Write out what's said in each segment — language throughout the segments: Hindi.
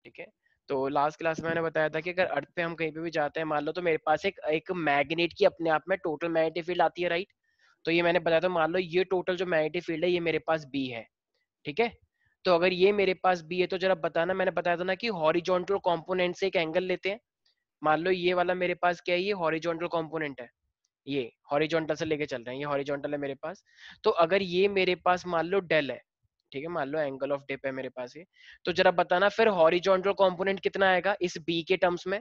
ठीक है, तो लास्ट क्लास में मैंने बताया था कि अगर अर्थ पे हम कहीं पे भी जाते हैं मान लो, तो मेरे पास एक एक मैग्नेट की अपने आप में टोटल मैग्नेटिक फील्ड आती है, राइट। तो ये मैंने बताया था, मान लो ये टोटल जो मैग्नेटिक फील्ड है ये मेरे पास बी है, ठीक है। तो अगर ये मेरे पास बी है तो जरा बताना, मैंने बताया था ना कि हॉरिजॉन्टल कंपोनेंट से एक एंगल लेते हैं। मान लो ये वाला मेरे पास क्या है, ये हॉरिजॉन्टल कंपोनेंट है, ये हॉरिजॉन्टल से लेके चल रहे हैं, ये हॉरिजॉन्टल है मेरे पास। तो अगर ये मेरे पास मान लो डेल है, ठीक है, मान लो एंगल ऑफ डिप है मेरे पास ये, तो जरा बताना फिर हॉरिजॉन्टल कंपोनेंट कितना आएगा इस बी के टर्म्स में।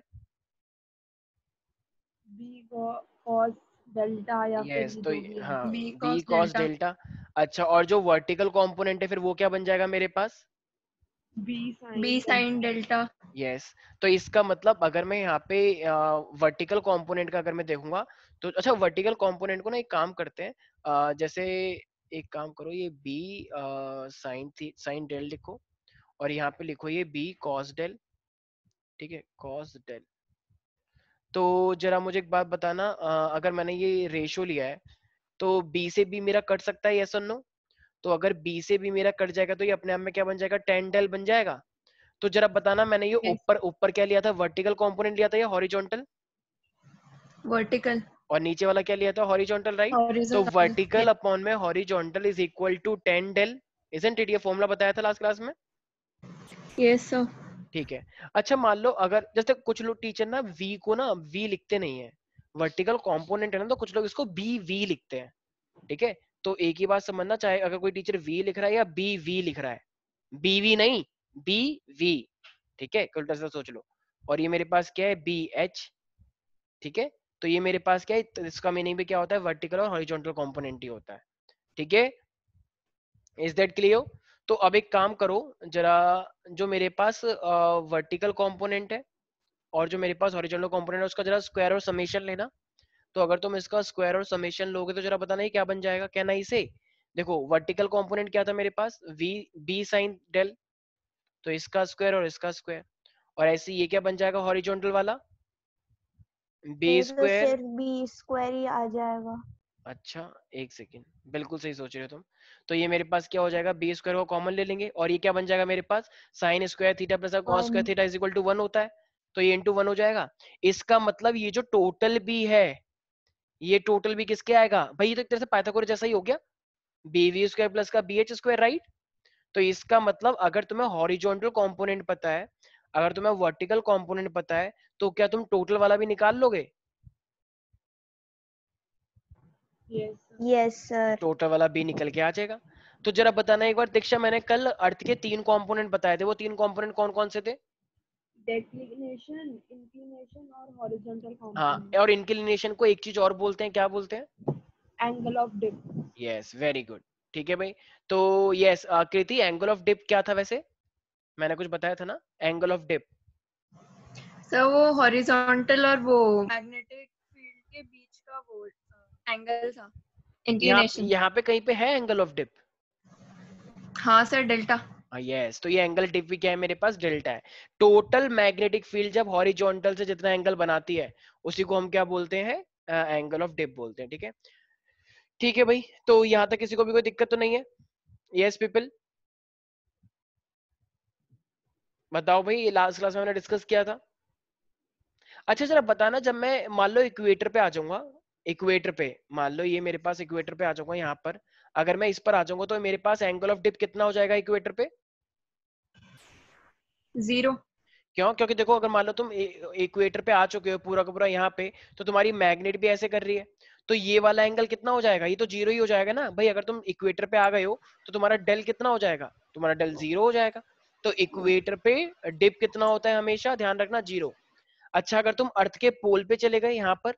बी कॉस डेल्टा या फिर यस, ये तो जो भी है। हाँ, B B cos cos delta. Delta. अच्छा, और जो वर्टिकल कंपोनेंट है फिर वो क्या बन जाएगा मेरे पास? B B sine sine delta. Yes. तो इसका मतलब अगर मैं यहाँ पे वर्टिकल कंपोनेंट का अगर मैं देखूंगा तो, अच्छा वर्टिकल कंपोनेंट को ना एक काम करते हैं, जैसे एक काम करो, ये बी साइन थी साइन डेल लिखो, और यहाँ पे लिखो ये बी कॉस डेल, ठीक है, कॉस डेल। तो जरा मुझे एक बात बताना, अगर मैंने ये रेशो लिया है तो बी से बी मेरा कट सकता है, यस और नो? तो अगर बी से बी मेरा कट जाएगा तो ये अपने आप में क्या बन जाएगा, टेन डेल बन जाएगा। तो जरा बताना, मैंने ये यस, ऊपर ऊपर क्या लिया था, वर्टिकल कंपोनेंट लिया था या हॉरिजॉन्टल? वर्टिकल। और नीचे वाला क्या लिया था, हॉरिजॉन्टल, राइट। तो हॉरिजॉन्टल। वर्टिकल अपॉन में horizontal is equal to 10 del, isn't it? ये फॉर्मूला बताया था लास्ट क्लास में, यस सर। ठीक है। अच्छा मान लो अगर जैसे कुछ लोग टीचर ना वी को ना वी लिखते नहीं है, वर्टिकल कंपोनेंट है ना, तो कुछ लोग इसको बी वी लिखते हैं, ठीक है। तो एक ही बात समझना, चाहे अगर कोई टीचर वी लिख रहा है या बी वी लिख रहा है, बी वी नहीं, बी वी, ठीक है, उल्टा सा सोच लो। और ये मेरे पास क्या है, बी एच, ठीक है। तो ये मेरे पास क्या है, तो इसका मीनिंग भी क्या होता है, वर्टिकल और हॉरिजॉन्टल कंपोनेंट ही होता है, ठीक है। Is that clear? तो अब एक काम करो जरा, जो मेरे पास वर्टिकल कंपोनेंट है और जो मेरे पास हॉरिजॉन्टल कंपोनेंट है उसका जरा स्क्वायर और समेशन लेना। तो अगर तुम इसका स्क्वायर और समेशन लोगे तो जरा बताना ये क्या बन जाएगा, कहना इसे। देखो वर्टिकल कंपोनेंट क्या था मेरे पास, वी बी साइन डेल, तो इसका स्क्वायर और इसका स्क्वायर, और ऐसे ये क्या बन जाएगा हॉरिजॉन्टल वाला, बी ये तो स्क्वायर। सिर्फ बी स्क्वायर ही आ जाएगा। अच्छा, एक सेकेंड, बिल्कुल सही सोच रहे हो तुम। तो ये मेरे पास क्या हो जाएगा, बी स्क्वायर को कॉमन ले लेंगे और ये क्या बन जाएगा मेरे पास, sine square theta plus cos square one. Theta is equal to 1 होता है। तो ये इंटू 1 हो जाएगा। इसका मतलब ये जो टोटल बी है, ये टोटल बी किसके आएगा भाई, ये तो एक तरह से पाइथागोरस जैसा ही हो गया, बी वी स्क्वायर प्लस का बी एच स्क्वायर, राइट। तो इसका मतलब अगर तुम्हें हॉरिजॉन्टल कंपोनेंट पता है, अगर तुम्हें वर्टिकल कंपोनेंट पता है, तो क्या तुम टोटल वाला भी निकाल लोगे? Yes sir. टोटल वाला बी निकल के आ जाएगा। तो जरा बताना एक बार दीक्षा, मैंने कल अर्थ के 3 कंपोनेंट बताए थे, वो 3 कंपोनेंट कौन कौन से थे? डेक्लिनेशन, इंक्लिनेशन और हॉरिजॉन्टल हाँ, कंपोनेंट। और इंक्लिनेशन को एक चीज और बोलते हैं, क्या बोलते हैं? Angle of dip. Yes, very good, ठीक है भाई। तो yes Kriti, angle of dip क्या था वैसे, मैंने कुछ बताया था ना एंगल ऑफ डिप? सर वो हॉरिजॉन्टल और वो मैग्नेटिक फील्ड के बीच का वो एंगल था, यहाँ इंक्लिनेशन। यहाँ पे कहीं पे है एंगल ऑफ डिप? हाँ सर, डेल्टा। यस, तो ये एंगल डिप भी क्या है मेरे पास, डेल्टा है। टोटल मैग्नेटिक फील्ड जब हॉरिजॉन्टल से जितना एंगल बनाती है उसी को हम क्या बोलते हैं, एंगल ऑफ डिप बोलते हैं, ठीक है। ठीक है भाई, तो यहाँ तक किसी को भी कोई दिक्कत तो नहीं है? यस पीपल, बताओ भाई, ये लास्ट क्लास में हमने डिस्कस किया था। अच्छा जरा बताना, जब मैं मान लो इक्वेटर पे आ जाऊंगा, इक्वेटर पे मान लो ये मेरे पास इक्वेटर पे आ जाऊंगा यहाँ पर, अगर मैं इस पर आ जाऊंगा तो मेरे पास एंगल ऑफ डिप कितना हो जाएगा इक्वेटर पे? 0। क्यों? क्योंकि देखो अगर मान लो तुम इक्वेटर पे आ चुके हो पूरा का पूरा यहाँ पे, तो तुम्हारी मैग्नेट भी ऐसे कर रही है, तो ये वाला एंगल कितना हो जाएगा, ये तो जीरो ही हो जाएगा ना भाई। अगर तुम इक्वेटर पे आ गए हो तो तुम्हारा डेल कितना हो जाएगा, तुम्हारा डेल जीरो हो जाएगा। तो इक्वेटर पे डिप कितना होता है हमेशा, ध्यान रखना, जीरो। अच्छा अगर तुम अर्थ के पोल पे चले गए यहाँ पर,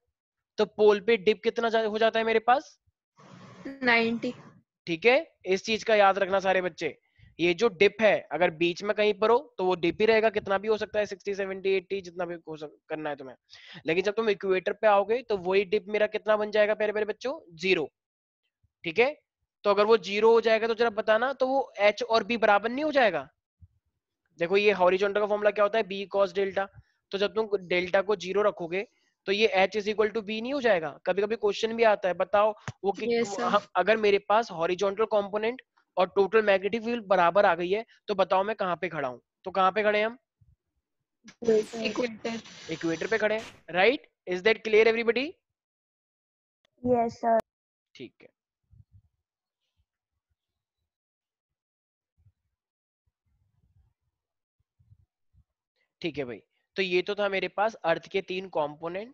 तो पोल पे डिप कितना हो जाता है मेरे पास, 90। ठीक है। इस चीज का याद रखना सारे बच्चे, ये जो डिप है अगर बीच में कहीं पर हो तो वो डिप ही रहेगा, कितना भी हो सकता है 60 70 80 जितना भी करना है तुम्हें। लेकिन जब तुम इक्वेटर पे आओगे तो वही डिप मेरा कितना बन जाएगा प्यारे प्यारे बच्चों, जीरो, ठीक है। तो अगर वो जीरो हो जाएगा तो जरा बताना, तो वो एच और बी बराबर नहीं हो जाएगा? देखो ये हॉरिजॉन्टल का फॉर्मूला क्या होता है, बी कॉस डेल्टा। तो जब तुम डेल्टा को जीरो रखोगे तो ये H is equal to B नहीं हो जाएगा? कभी कभी क्वेश्चन भी आता है, बताओ वो यस सर। अगर मेरे पास हॉरिजॉन्टल कंपोनेंट और टोटल मैग्नेटिक फील्ड बराबर आ गई है तो बताओ मैं कहाँ पे खड़ा हूँ, तो कहाँ पे खड़े हैं हम? इक्वेटर। इक्वेटर पे खड़े हैं, right? Is that clear everybody? Yes sir. ठीक है, ठीक है भाई। तो ये तो था मेरे पास अर्थ के 3 कंपोनेंट,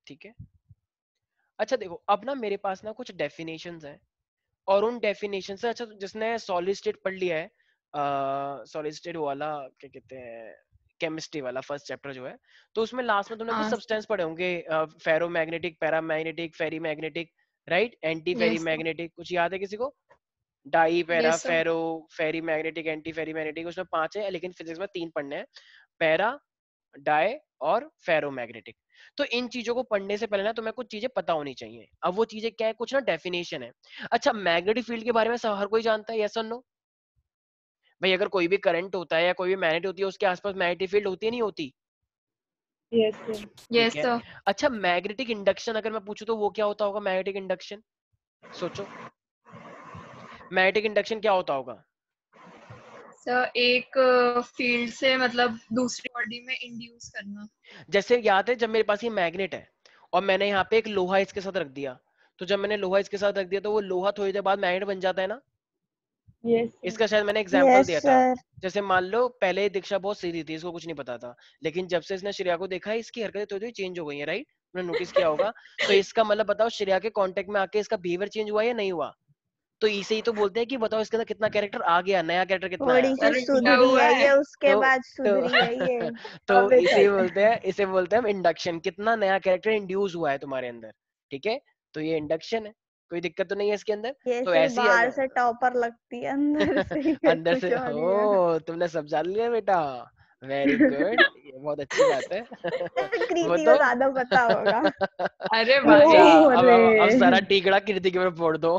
ठीक है। अच्छा देखो, अब ना मेरे पास ना कुछ डेफिनेशंस हैं, और उन डेफिनेशन से, अच्छा जिसने सॉलिड स्टेट पढ़ लिया है, सॉलिड स्टेट वाला क्या कहते हैं, केमिस्ट्री वाला फर्स्ट चैप्टर जो है, तो उसमें लास्ट में तुमने कुछ हाँ सब्सटेंस पढ़े होंगे, ferromagnetic, paramagnetic, ferrimagnetic, right? Anti yes ferrimagnetic, कुछ याद है किसी को? Dia, para, yes sir. Ferro, ferrimagnetic, anti ferrimagnetic, उसमें 5 है, लेकिन फिजिक्स में 3 पढ़ने हैं, पैरा, डाई और फेरो मैग्नेटिक। तो इन चीजों को पढ़ने से पहले ना तुम्हें कुछ चीजें पता होनी चाहिए। अब वो चीजें क्या है, कुछ ना डेफिनेशन है। अच्छा, मैग्नेटिक फील्ड के बारे में हर कोई जानता है, यस और नो? भाई अगर कोई भी करंट होता है या कोई भी मैग्नेट होती है, उसके आसपास मैग्नेटिक फील्ड होती है, नहीं होती? Yes, sir. ठीक यस है। सर। अच्छा, मैग्नेटिक इंडक्शन अगर मैं पूछूं तो वो क्या होता होगा? मैग्नेटिक इंडक्शन, सोचो, मैग्नेटिक इंडक्शन क्या होता होगा? सर एक फील्ड से मतलब दूसरी बॉडी में इंड्यूस करना। जैसे याद है जब मेरे पास ये मैग्नेट है और मैंने यहाँ पे एक लोहा इसके साथ रख दिया, तो जब मैंने लोहा इसके साथ रख दिया तो वो लोहा थोड़ी देर बाद मैग्नेट बन जाता है ना? Yes, sir. इसका शायद मैंने एग्जांपल यस दिया था। सर। जैसे मान लो पहले दीक्षा बहुत सीधी थी, इसको कुछ नहीं पता था, लेकिन जब से इसने श्रेया को देखा है, इसकी हरकतें थोड़ी थोड़ी चेंज हो गई है, राइट? तुमने नोटिस किया होगा। तो इसका मतलब बताओ, श्रेया के कांटेक्ट में आके इसका बिहेवियर चेंज हुआ या नहीं हुआ? तो इसे ही तो बोलते हैं कि बताओ इसके अंदर कितना कैरेक्टर आ गया, नया कैरेक्टर कितना आया। थोड़ी सी सर उल्टा सुधरी हुआ है है। ये, उसके तो बाद तो सुधरी है ये। तो अब इसे सर. बोलते हैं, इसे बोलते हैं हम इंडक्शन, कितना नया कैरेक्टर इंड्यूस हुआ है तुम्हारे अंदर, ठीक है? तो ये इंडक्शन है, कोई दिक्कत तो नहीं है इसके अंदर। ये तो सिर्फ ऐसी बाहर से अगर टॉपर लगती है, अंदर से ये अंदर से, कुछ और ही है। हो तुमने सब जान लिया बेटा, वेरी गुड, ये बहुत अच्छी बात है। वो कृति को तो ज्यादा पता होगा। अरे अच्छा, भाई। Oh, अब सारा अरे. टीकड़ा कीर्ति के ऊपर फोड़ दो।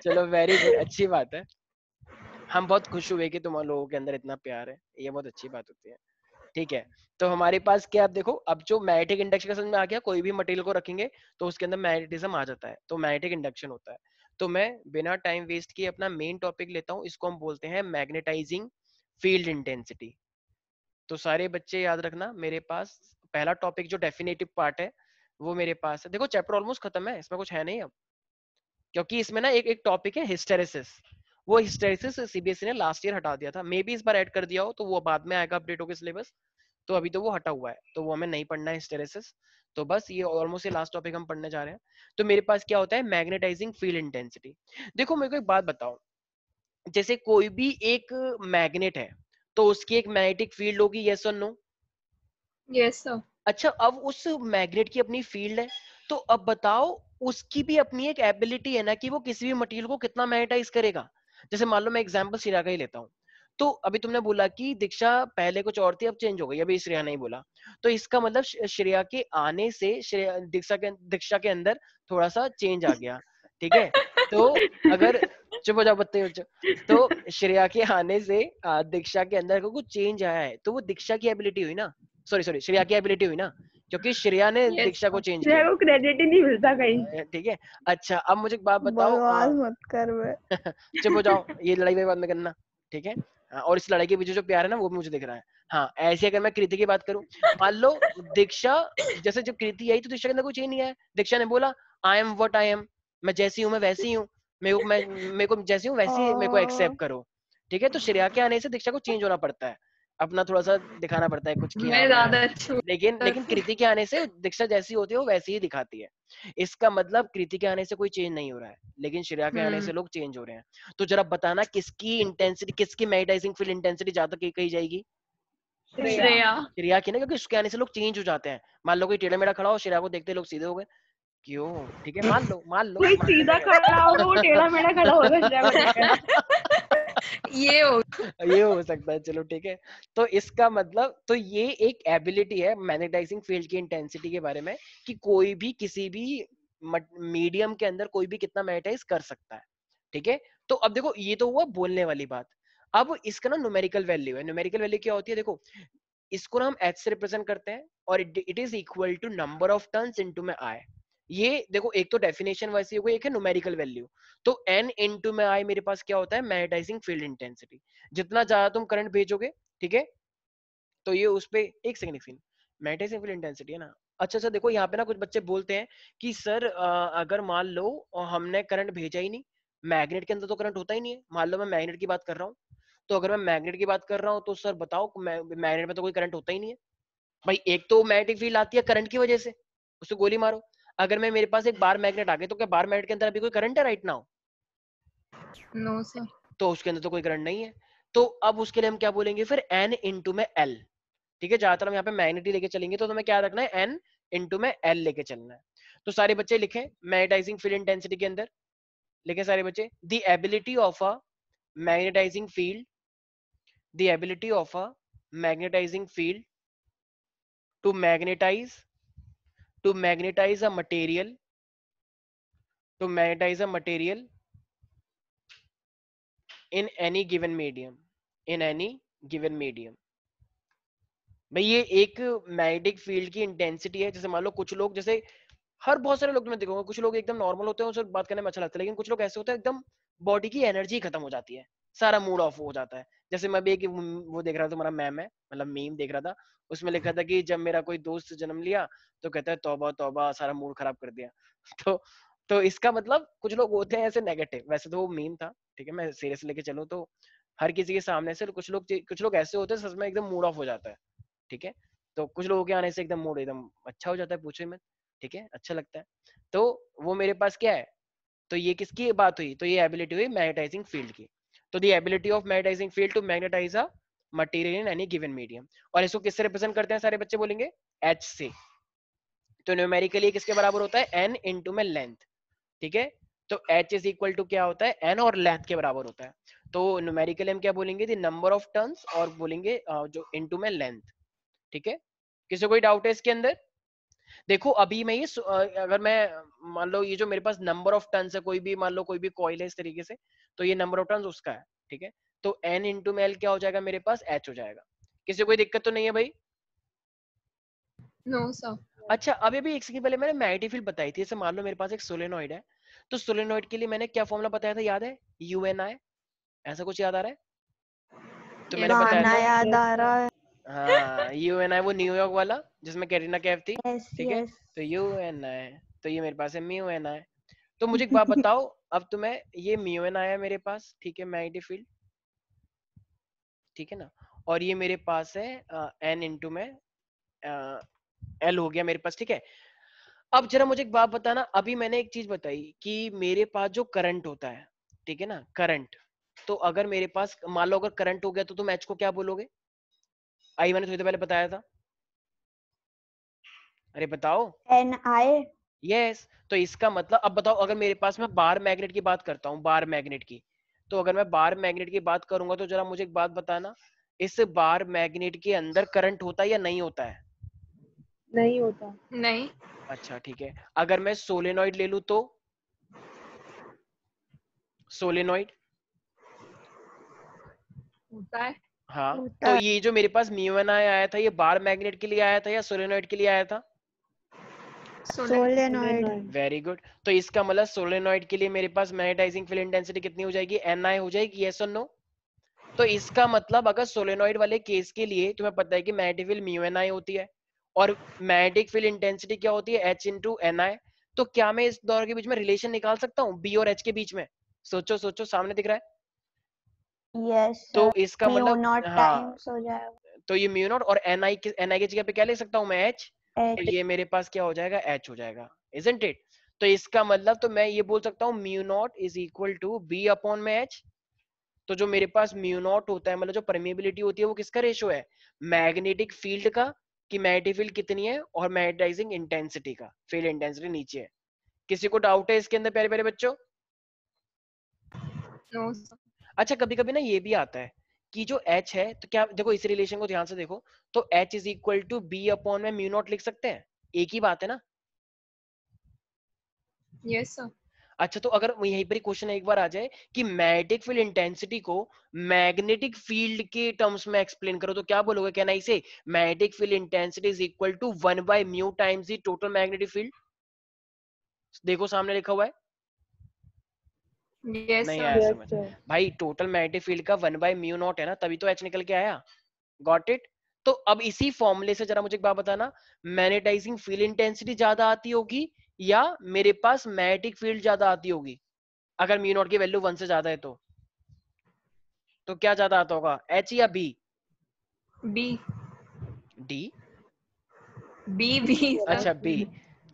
चलो वेरी गुड, अच्छी बात है। हम बहुत खुश हुए कि तुम लोगों के अंदर इतना प्यार है, ये बहुत अच्छी बात होती है। ठीक है, तो हमारे पास क्या, आप देखो, अब जो मैग्नेटिक इंडक्शन का समझ में आ गया, कोई भी मटेरियल को रखेंगे तो उसके अंदर मैग्नेटिज्म आ जाता है, तो मैग्नेटिक इंडक्शन होता है। तो मैं बिना टाइम वेस्ट किए अपना मेन टॉपिक लेता हूँ, इसको हम बोलते हैं मैग्नेटाइजिंग फील्ड इंटेंसिटी। तो सारे बच्चे याद रखना, मेरे पास पहला टॉपिक जो डेफिनेटिव पार्ट है वो मेरे पास है। देखो चैप्टर ऑलमोस्ट खत्म है, इसमें कुछ है नहीं अब, क्योंकि इसमें ना एक एक टॉपिक है हिस्टेरेसिस। वो हिस्टेरेसिस सीबीएसई ने लास्ट ईयर हटा दिया था, मे बी इस बार ऐड कर दिया हो, तो वो बाद में आएगा अपडेट होकर सिलेबस। तो अभी तो वो हटा हुआ है, तो वो हमें नहीं पढ़ना है हिस्टेरेसिस। तो बस ये ऑलमोस्ट ये लास्ट टॉपिक हम पढ़ने जा रहे हैं। तो मेरे पास क्या होता है, मैग्नेटाइजिंग फील्ड इंटेंसिटी। देखो मेरे को एक बात बताओ, जैसे कोई भी एक मैग्नेट है तो उसकी एक मैग्नेटिक फील्ड होगी, यस और नो? Yes sir. अच्छा, अब उस मैग्नेट की अपनी फील्ड है, तो अब बताओ उसकी भी अपनी एक एबिलिटी है ना, कि वो किसी भी मटेरियल को कितना मैग्नेटाइज करेगा। जैसे मान लो मैं एग्जांपल श्रेया का ही लेता हूँ, तो अभी तुमने बोला कि दीक्षा पहले कुछ और थी अब चेंज हो गई, अभी श्रेया नहीं बोला, तो इसका मतलब श्रेया के आने से श्रेया दीक्षा के अंदर थोड़ा सा चेंज आ गया, ठीक है? तो अगर, चुप हो जाओ बत्ते हो जाओ। तो श्रेया के आने से दीक्षा के अंदर को कुछ चेंज आया है, तो वो दीक्षा की एबिलिटी हुई ना, सॉरी सॉरी, श्रेया की एबिलिटी हुई ना, क्योंकि श्रेया ने यस दीक्षा को सर। चेंज श्रेया किया। को क्रेडिट ही नहीं मिलता कहीं. ठीक है। अच्छा, अब मुझे एक बात बताओ, बकवास मत कर बे। चुप हो जाओ, ये लड़ाई में बाद में करना, ठीक है? और इस लड़ाई के पीछे जो प्यार है ना वो भी मुझे दिख रहा है। हाँ, ऐसे अगर मैं कृति की बात करूं, मान लो दीक्षा, जैसे जब कृति आई तो दीक्षा के अंदर कोई चेंज नहीं आया, दीक्षा ने बोला I am what I am, मैं जैसी हूँ मैं वैसी हूँ, मेरे को जैसी हूँ वैसी मेरे को एक्सेप्ट करो, ठीक है? तो श्रेया के आने से दीक्षा को चेंज होना पड़ता है, अपना थोड़ा सा दिखाना पड़ता है कुछ, कि हाँ मैं मैं, ज्यादा अच्छी हूँ लेकिन सर लेकिन से। कृति के आने से दीक्षा जैसी होती है वो वैसी ही दिखाती है। इसका मतलब कृति के आने से कोई चेंज नहीं हो रहा है, लेकिन श्रेया के आने से लोग चेंज हो रहे हैं। तो जरा बताना किसकी इंटेंसिटी, किसकी मैग्नेटाइजिंग फील्ड इंटेंसिटी ज्यादा कही जाएगी? श्रेया. श्रेया। श्रेया की ना, क्योंकि उसके आने से लोग चेंज हो जाते हैं। मान लो कोई टेढ़ा मेढ़ा खड़ा हो, श्रेया को देखते लोग सीधे हो गए, क्यों? ठीक है, कोई मान सीधा लेते खड़ा होगा, वो टेढ़ा मेढ़ा खड़ा होगा श्रेया को देखकर. ये हो। हैं। ये हो सकता है, चलो ठीक है। तो इसका मतलब, तो ये एक एबिलिटी है मैग्नेटाइजिंग फील्ड की इंटेंसिटी के बारे में, कि कोई भी किसी भी मीडियम के अंदर कोई भी कितना मैग्नेटाइज कर सकता है, ठीक है? तो अब देखो, ये तो हुआ बोलने वाली बात। अब इसका ना न्यूमेरिकल वैल्यू है। न्यूमेरिकल वैल्यू क्या होती है, देखो, इसको ना हम एच से रिप्रेजेंट करते हैं, और it is equal to number of turns into में आई। ये देखो, एक तो डेफिनेशन वैसी हो गई, एक है न्यूमेरिकल वैल्यू। तो n इनटू में आई मेरे पास क्या होता है, मैग्नेटाइजिंग फील्ड इंटेंसिटी। जितना ज्यादा तुम करंट भेजोगे, ठीक है, तो ये उस पे एक सेकंड मैग्नेटाइजिंग फील्ड इंटेंसिटी है ना। अच्छा देखो यहाँ पे ना कुछ बच्चे बोलते हैं कि सर अगर मान लो हमने करंट भेजा ही नहीं, मैग्नेट के अंदर तो करंट होता ही नहीं है, मान लो मैं मैग्नेट की बात कर रहा हूँ, तो अगर मैं मैग्नेट की बात कर रहा हूँ तो सर बताओ मैग्नेट में तो कोई करंट होता ही नहीं है भाई। एक तो मैग्नेटिक फील्ड आती है करंट की वजह से, उससे गोली मारो। अगर मैं मेरे पास एक बार मैग्नेट आ गया तो क्या बार मैग्नेट के अंदर अभी कोई करंट है राइट नाउ? No sir. तो उसके अंदर तो कोई करंट नहीं है। तो अब उसके लिए हम क्या बोलेंगे फिर, एन इंटू में एल। ठीक है, ज्यादातर हम यहाँ पे मैग्नेटिक लेके चलेंगे तो तुम्हें क्या रखना है, एन इंटू में एल लेके चलना है। तो सारे बच्चे लिखें मैग्नेटाइजिंग फील्ड इंटेंसिटी के अंदर, लिखें सारे बच्चे, the ability of a magnetizing field, the ability of a magnetizing field to magnetize, to magnetize a material, to magnetize a material in any given medium, in any given medium। भाई ये एक मैग्नेटिक फील्ड की इंटेंसिटी है। जैसे मान लो कुछ लोग, जैसे हर बहुत सारे लोग तुम्हें देखोगे, कुछ लोग एकदम नॉर्मल होते हैं, उनसे बात करने में अच्छा लगता है, लेकिन कुछ लोग ऐसे होते हैं एकदम बॉडी की एनर्जी खत्म हो जाती है, सारा मूड ऑफ हो जाता है। जैसे मैं भी एक वो देख रहा था, तुम्हारा मैम है मतलब मीम देख रहा था, उसमें लिखा था कि जब मेरा कोई दोस्त जन्म लिया तो कहता है तौबा तौबा सारा मूड खराब कर दिया। तो तो इसका मतलब कुछ लोग होते हैं ऐसे नेगेटिव, वैसे तो वो मीम था, ठीक है, मैं सीरियस लेके चलूं तो हर किसी के सामने से कुछ लोग ऐसे होते हैं सच में एकदम मूड ऑफ हो जाता है, ठीक है। तो कुछ लोगों के आने से एकदम मूड एकदम अच्छा हो जाता है, पूछो ही मत, ठीक है, अच्छा लगता है। तो वो मेरे पास क्या है, तो ये किसकी बात हुई, तो ये एबिलिटी हुई मैग्नेटाइजिंग फील्ड की। तो the ability of magnetizing field to magnetize a material in any given medium. और इसको किससे रिप्रेजेंट करते हैं, सारे बच्चे बोलेंगे एच से। तो न्यूमेरिकली किसके बराबर होता है, एन इंटू में लेंथ, ठीक है। तो h इज इक्वल टू क्या होता है, n और लेंथ के बराबर होता है। तो न्यूमेरिकली हम क्या बोलेंगे, द नंबर ऑफ टर्न्स, और बोलेंगे जो इनटू में लेंथ, ठीक है। किसी कोई डाउट है इसके अंदर? देखो अभी मैं ये अगर मैं मान लो ये जो मेरे पास नंबर ऑफ टर्न्स है, कोई भी मान लो कोई भी कॉइल है इस तरीके से, तो ये नंबर ऑफ टर्न्स उसका है, ठीक है। तो n इंटू में l क्या हो जाएगा, मेरे पास h हो जाएगा। किसी कोई दिक्कत तो नहीं है भाई? No sir. अच्छा अभी भी एक सेकंड पहले मैंने मैग्नेटिक फील्ड बताई थी, जैसे मान लो मेरे पास एक सोलेनॉइड है, तो सोलेनॉइड के लिए मैंने क्या फॉर्मूला बताया था, याद है, UNI, ऐसा कुछ याद आ रहा है? तो मैंने Yes, बताया गाना था, याद आ रहा है। हाँ UNI, वो न्यूयॉर्क वाला जिसमें कैटरीना कैफ थी, यस ठीक है। यस। तो UNI, तो ये मेरे पास है MUNI। तो मुझे एक बात बताओ, अब तुम्हें ये MUNI है मेरे पास, ठीक है, मैग्नेटिक फील्ड, ठीक है ना, और ये मेरे पास है N इंटू में L हो गया मेरे पास, ठीक है। अब जरा मुझे एक बात बताना, अभी मैंने एक चीज बताई कि मेरे पास जो करंट होता है, ठीक है ना, करंट, तो अगर मेरे पास मान लो अगर करंट हो गया तो तुम एच को क्या बोलोगे? आई मैंने थोड़ी देर पहले बताया था, अरे बताओ। NI। यस, तो इसका मतलब अब बताओ, अगर मेरे पास मैं बार मैग्नेट की बात करता हूँ, बार मैग्नेट की, तो अगर मैं बार मैग्नेट की बात करूंगा तो जरा मुझे एक बात बताना, इस बार मैग्नेट के अंदर करंट होता है या नहीं होता है? नहीं होता। नहीं अच्छा ठीक है, अगर मैं सोलेनॉइड ले लूं तो, सोलेनॉइड, होता है। हाँ, होता तो है। ये जो मेरे पास म्यूएनआई आया था, ये बार मैग्नेट के लिए आया था या सोलेनॉइड के लिए आया था? सोलेनॉइड। Very good. तो इसका मतलब सोलेनॉइड के लिए मेरे पास मैग्नेटाइजिंग फील्ड इंटेंसिटी कितनी हो जाएगी, Ni हो जाएगी, यस और नो? तो इसका मतलब अगर सोलेनॉइड वाले केस के लिए तुम्हें पता है कि मैग्नेटिक फील्ड म्यूएनआई होती है और मैग्नेटिक फील्ड इंटेंसिटी क्या होती है, H इंटू Ni। तो क्या मैं इस दोनों के बीच में रिलेशन निकाल सकता हूँ, B और H के बीच में? सोचो सोचो, सामने दिख रहा है? यस तो सर। इसका म्यू मतलब, नॉट हाँ, टाइम्स हो जाएगा। तो ये म्यू नॉट, और Ni की जगह पे क्या ले सकता हूँ मैं, H। तो H। ये मेरे पास क्या हो जाएगा, H हो जाएगा, इजंट इट? तो इसका मतलब तो मैं ये बोल सकता हूँ mu not is equal to B upon में H। तो जो मेरे पास म्यू नॉट होता है, मतलब जो परमेबिलिटी होती है, वो किसका रेशो है, मैग्नेटिक फील्ड का, कि मैग्नेटिक फील्ड कितनी है, और मैग्नेटाइजिंग इंटेंसिटी का, फील्ड इंटेंसिटी नीचे है। किसी को डाउट है इसके अंदर प्यारे प्यारे बच्चों? नो अच्छा कभी कभी ना ये भी आता है कि जो H है, तो क्या देखो इस रिलेशन को ध्यान से देखो, तो H is equal to B upon में म्यू नॉट लिख सकते हैं, एक ही बात है ना। Yes sir. अच्छा तो अगर यहीं पर क्वेश्चन एक बार आ जाए कि मैग्नेटिक फील्ड इंटेंसिटी को मैग्नेटिक फील्ड के टर्म्स में एक्सप्लेन करो, तो क्या बोलोगे, कहना इसे magnetic field intensity is equal to 1/μ times the total magnetic field. देखो सामने लिखा हुआ है, यस नहीं सर। आया समझ? भाई टोटल मैग्नेटिक फील्ड का 1/μ नॉट है ना, तभी तो H निकल के आया, गॉट इट? तो अब इसी फॉर्मूले से जरा मुझे एक बात बताना, मैग्नेटाइजिंग फील्ड इंटेंसिटी ज्यादा आती होगी या मेरे पास मैग्नेटिक फील्ड ज्यादा आती होगी? अगर म्यू नॉट की वैल्यू 1 से ज्यादा है तो क्या ज्यादा आता होगा, एच या बी? B D? बी अच्छा बी,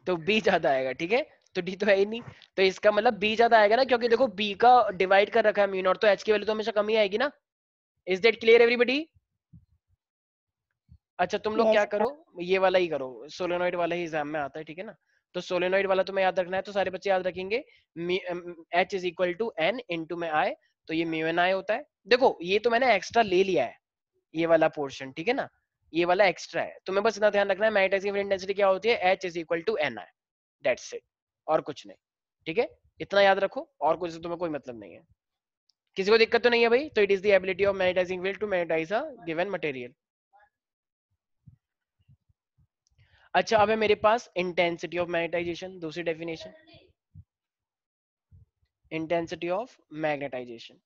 तो बी ज्यादा आएगा, ठीक है। तो डी तो है ही नहीं, तो इसका मतलब बी ज्यादा आएगा ना, क्योंकि देखो बी का डिवाइड कर रखा है म्यू नॉट, तो एच की वैल्यू तो हमेशा कम ही आएगी ना। Is that clear everybody? अच्छा तुम लोग क्या Yes, करो, ये वाला ही करो, सोलेनोइड वाला ही एग्जाम में आता है, ठीक है ना। तो सोलेनोइड वाला तुम्हें याद रखना है, तो सारे बच्चे याद रखेंगे H is equal to N into में आई, तो ये म्यू एन आई होता है। देखो ये तो मैंने एक्स्ट्रा ले लिया है, ये वाला पोर्शन, ठीक है ना, ये वाला एक्स्ट्रा है। तुम्हें बस इतना ध्यान रखना है मैग्नेटाइजिंग फील्ड इंटेंसिटी क्या होती है, H is equal to N I, that's it, और कुछ नहीं, ठीक है। इतना याद रखो, और कुछ से तुम्हें कोई मतलब नहीं है। किसी को दिक्कत तो नहीं है भाई? तो it is the ability of magnetizing field to magnetize a given material. अच्छा अब है मेरे पास इंटेंसिटी ऑफ मैग्नेटाइजेशन, दूसरी डेफिनेशन, इंटेंसिटी ऑफ मैग्नेटाइजेशन।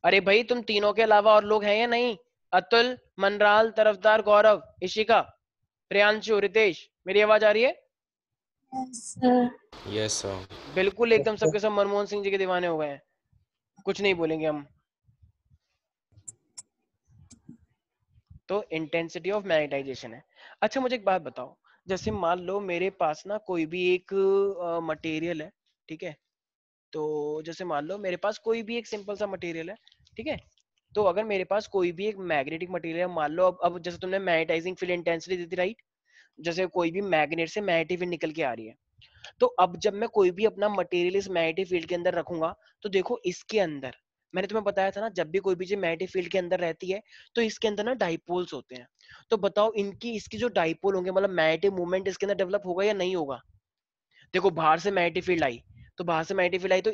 अरे भाई तुम तीनों के अलावा और लोग हैं या नहीं? अतुल, मनराल, तरफदार, गौरव, इशिका, प्रियांशु, रितेश, मेरी आवाज आ रही है? Yes sir. बिल्कुल एकदम सबके सब मनमोहन सिंह जी के दीवाने हो गए हैं, कुछ नहीं बोलेंगे हम। तो इंटेंसिटी ऑफ मैग्नेटाइजेशन है। अच्छा मुझे एक बात बताओ, जैसे मान लो मेरे पास ना कोई भी एक मटेरियल है, ठीक है, तो जैसे मान लो मेरे पास कोई भी एक सिंपल सा मटेरियल है, ठीक है, तो अगर मेरे पास कोई भी एक मैग्नेटिक मटेरियल है, मान लो अब जैसे तुमने मैग्नेटाइजिंग फील्ड इंटेंसिटी दी थी, राइट, जैसे कोई भी मैग्नेट से मैग्नेटिक फील्ड निकल के आ रही है, तो अब जब मैं कोई भी अपना मटेरियल इस मैग्नेटिक फील्ड के अंदर रखूंगा, तो देखो इसके अंदर मैंने तुम्हें बताया था ना, जब भी कोई भी चीज मैग्नेटिक फील्ड के अंदर रहती है तो इसके अंदर ना डाइपोल्स होते हैं। तो बताओ इनकी इसकी जो डाइपोल होंगे, मतलब मैग्नेटिक मूवमेंट इसके अंदर डेवलप होगा या नहीं होगा? देखो बाहर से मैग्नेटिक फील्ड आई, तो बाहर से मैग्नेटिक फील्ड आई, तो